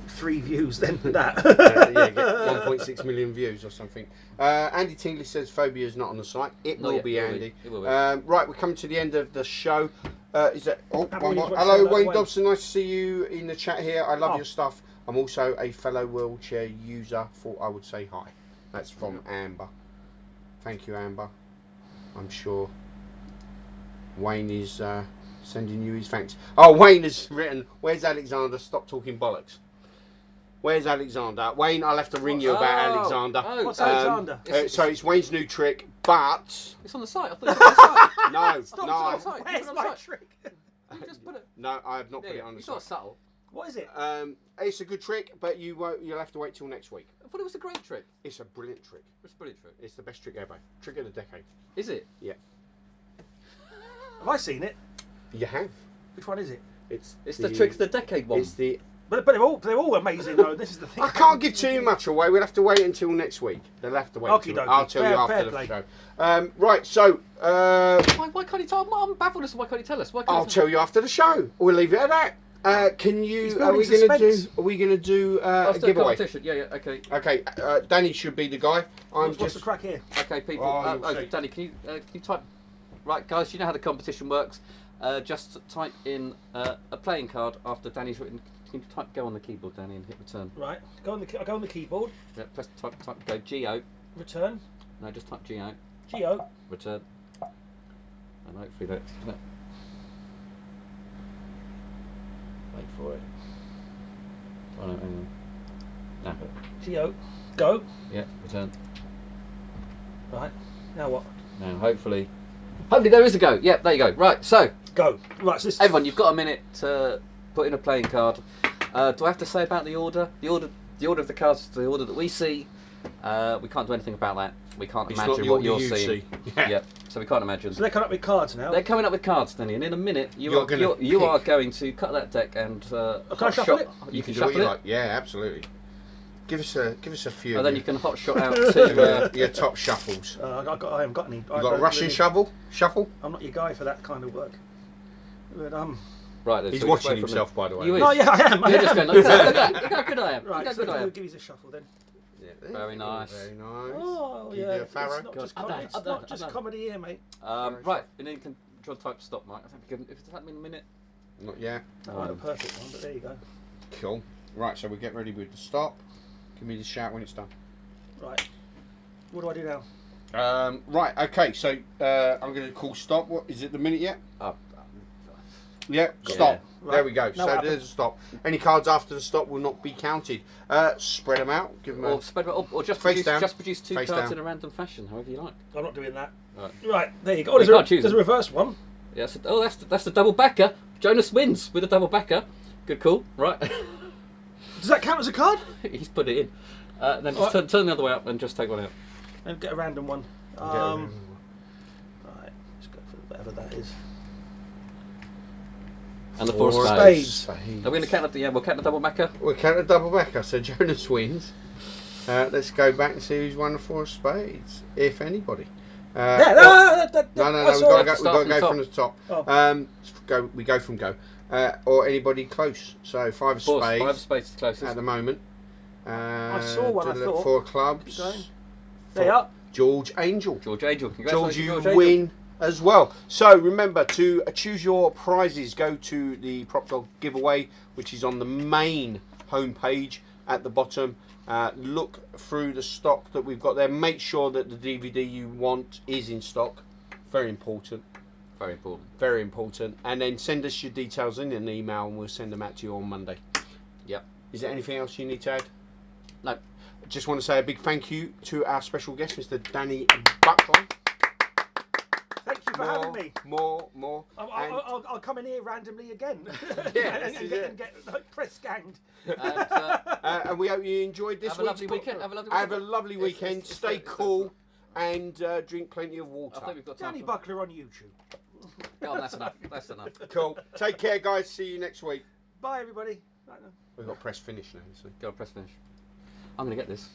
3 views than that. Get 1.6 million views or something. Andy Tingley says phobia is not on the site. It will be, Andy. It will be. Right, we're coming to the end of the show. Is that? Oh, one more. Wayne, Hello, what's Wayne that, Dobson. Nice to see you in the chat here. I love Oh. your stuff. I'm also a fellow wheelchair user. Thought I would say hi. That's from Amber. Thank you, Amber. I'm sure Wayne is sending you his thanks. Oh, Wayne has written, "Where's Alexander? Stop talking bollocks." Where's Alexander? Wayne, I'll have to ring you about Alexander. What's Alexander? So it's Wayne's new trick, but It's on the site. I thought it was on the site. no, It's on no, the site. Where's It's on my the site. trick? You just put it. no, I have not put it on the It's not site. subtle. What is it? It's a good trick, but you'll have to wait till next week. I thought it was a great trick. It's a brilliant trick. It's a brilliant trick. It's the best trick ever. Trick of the decade. Is it? Yeah, Have I seen it? you have. Which one is it? It's the trick of the decade one. It's the. But they're all amazing though. This is the thing. I can't give too much away. We'll have to wait until next week. They'll have to wait. Okie Until, dokie. I'll tell you Fair after the play. show. Right, so Why can't he tell? I'm baffled as to why can't he tell us? Why can't I'll he tell you after the show. We'll leave it at that. Can you? Are building we going to do? suspense. Are we going to do a Let's do a giveaway? competition. Yeah, okay. Okay, Danny should be the guy. What's the crack here? Okay, people. Oh, you'll see. Danny, can you type? Right, guys, you know how the competition works. Just type in a playing card after Danny's written. Can you type go on the keyboard, Danny, and hit return? Right. Go on the keyboard. Yeah, press type go GO. Return. No, just type G out. Geo. Return. And hopefully that. Wait for it. Oh no, hang on. Nap it. Geo. Go. Yeah, return. Right. Now what? Now hopefully there is a go. Yep, there you go. Right, so Go. Right. So this. everyone, you've got a minute to put in a playing card. Do I have to say about the order? The order of the cards is the order that we see. We can't do anything about that. We can't It's not imagine the what order you're you seeing. see. Yeah. Yep. So we can't imagine. So they're coming up with cards now. They're coming up with cards, Danny, and in a minute you You're are gonna you are pick. going to cut that deck and Can I shuffle it? You can do what shuffle you it, like. Yeah, absolutely. Give us a few. and of then your- you can hot shot out to. your top shuffles. I haven't got any. You got a Russian shuffle? I'm not your guy for that kind of work. But, Right, then, He's so we just watching wait for a himself, by the way. You no, yeah, I am. I You're am. just going. Look how good I am. Right, Look how so good I am. give us a shuffle then. Yeah, Very nice. Very nice. Oh, Can you yeah. do a Pharaoh? It's not God, just, I've done it, it's I've done not it, just I've done it. comedy here, mate. Right, and then you can try to type stop, Mike. I think we can. If it's happening in a minute. Not yet. Oh, not a perfect one, but there you go. Cool. Right, so we get ready with the stop. Give me the shout when it's done. Right. What do I do now? Right, okay, so I'm going to call stop. What is it, the minute yet? Yeah, stop. Right. There we go. Now So what happens? there's a stop. Any cards after the stop will not be counted. Spread them out. Give them Or spread, or just Face down. produce two Face cards down. in a random fashion, however you like. I'm not doing that. Right. Right, there you go. Oh, You can't choose there's a them. reverse one. Yeah. That's the double backer. Jonas wins with a double backer. Good call. Right. Does that count as a card? He's put it in. Then just turn the other way up and just take one out. And get a random one. Right, let's go for whatever that is. And the four Four of spades. spades. Are we going to count the? Yeah, we'll count the double backer. We'll count a double backer. So Jonas wins. Let's go back and see who's won the four of spades, if anybody. No, No, we've got to go from the top. Oh. We go from go. Or anybody close. So five of spades Five of spades is the closest. at the moment. I saw one, I thought. Four Keep clubs. going. There you are. George Angel. George Angel. George, Congratulations, you George Angel. win as well. So remember to choose your prizes. Go to the PropDog giveaway, which is on the main homepage at the bottom. Look through the stock that we've got there. Make sure that the DVD you want is in stock. Very important. Very important. Very important. And then send us your details in an email, and we'll send them out to you on Monday. Yep. Is there anything else you need to add? No. Just want to say a big thank you to our special guest, Mr. Danny Buckler. Thank you for having me. More. I'll come in here randomly again. Yeah, and this is get, it. and get like, press ganged. And, And we hope you enjoyed this have a week's lovely weekend. Have a lovely Have a weekend. lovely weekend. It's Stay it's cool and drink plenty of water. I think we've got time Danny for... Buckler on YouTube. Oh, that's enough. That's enough. Cool. Take care, guys. See you next week. Bye, everybody. Right now. We've got press finish now. So. Go on, press finish. I'm going to get this.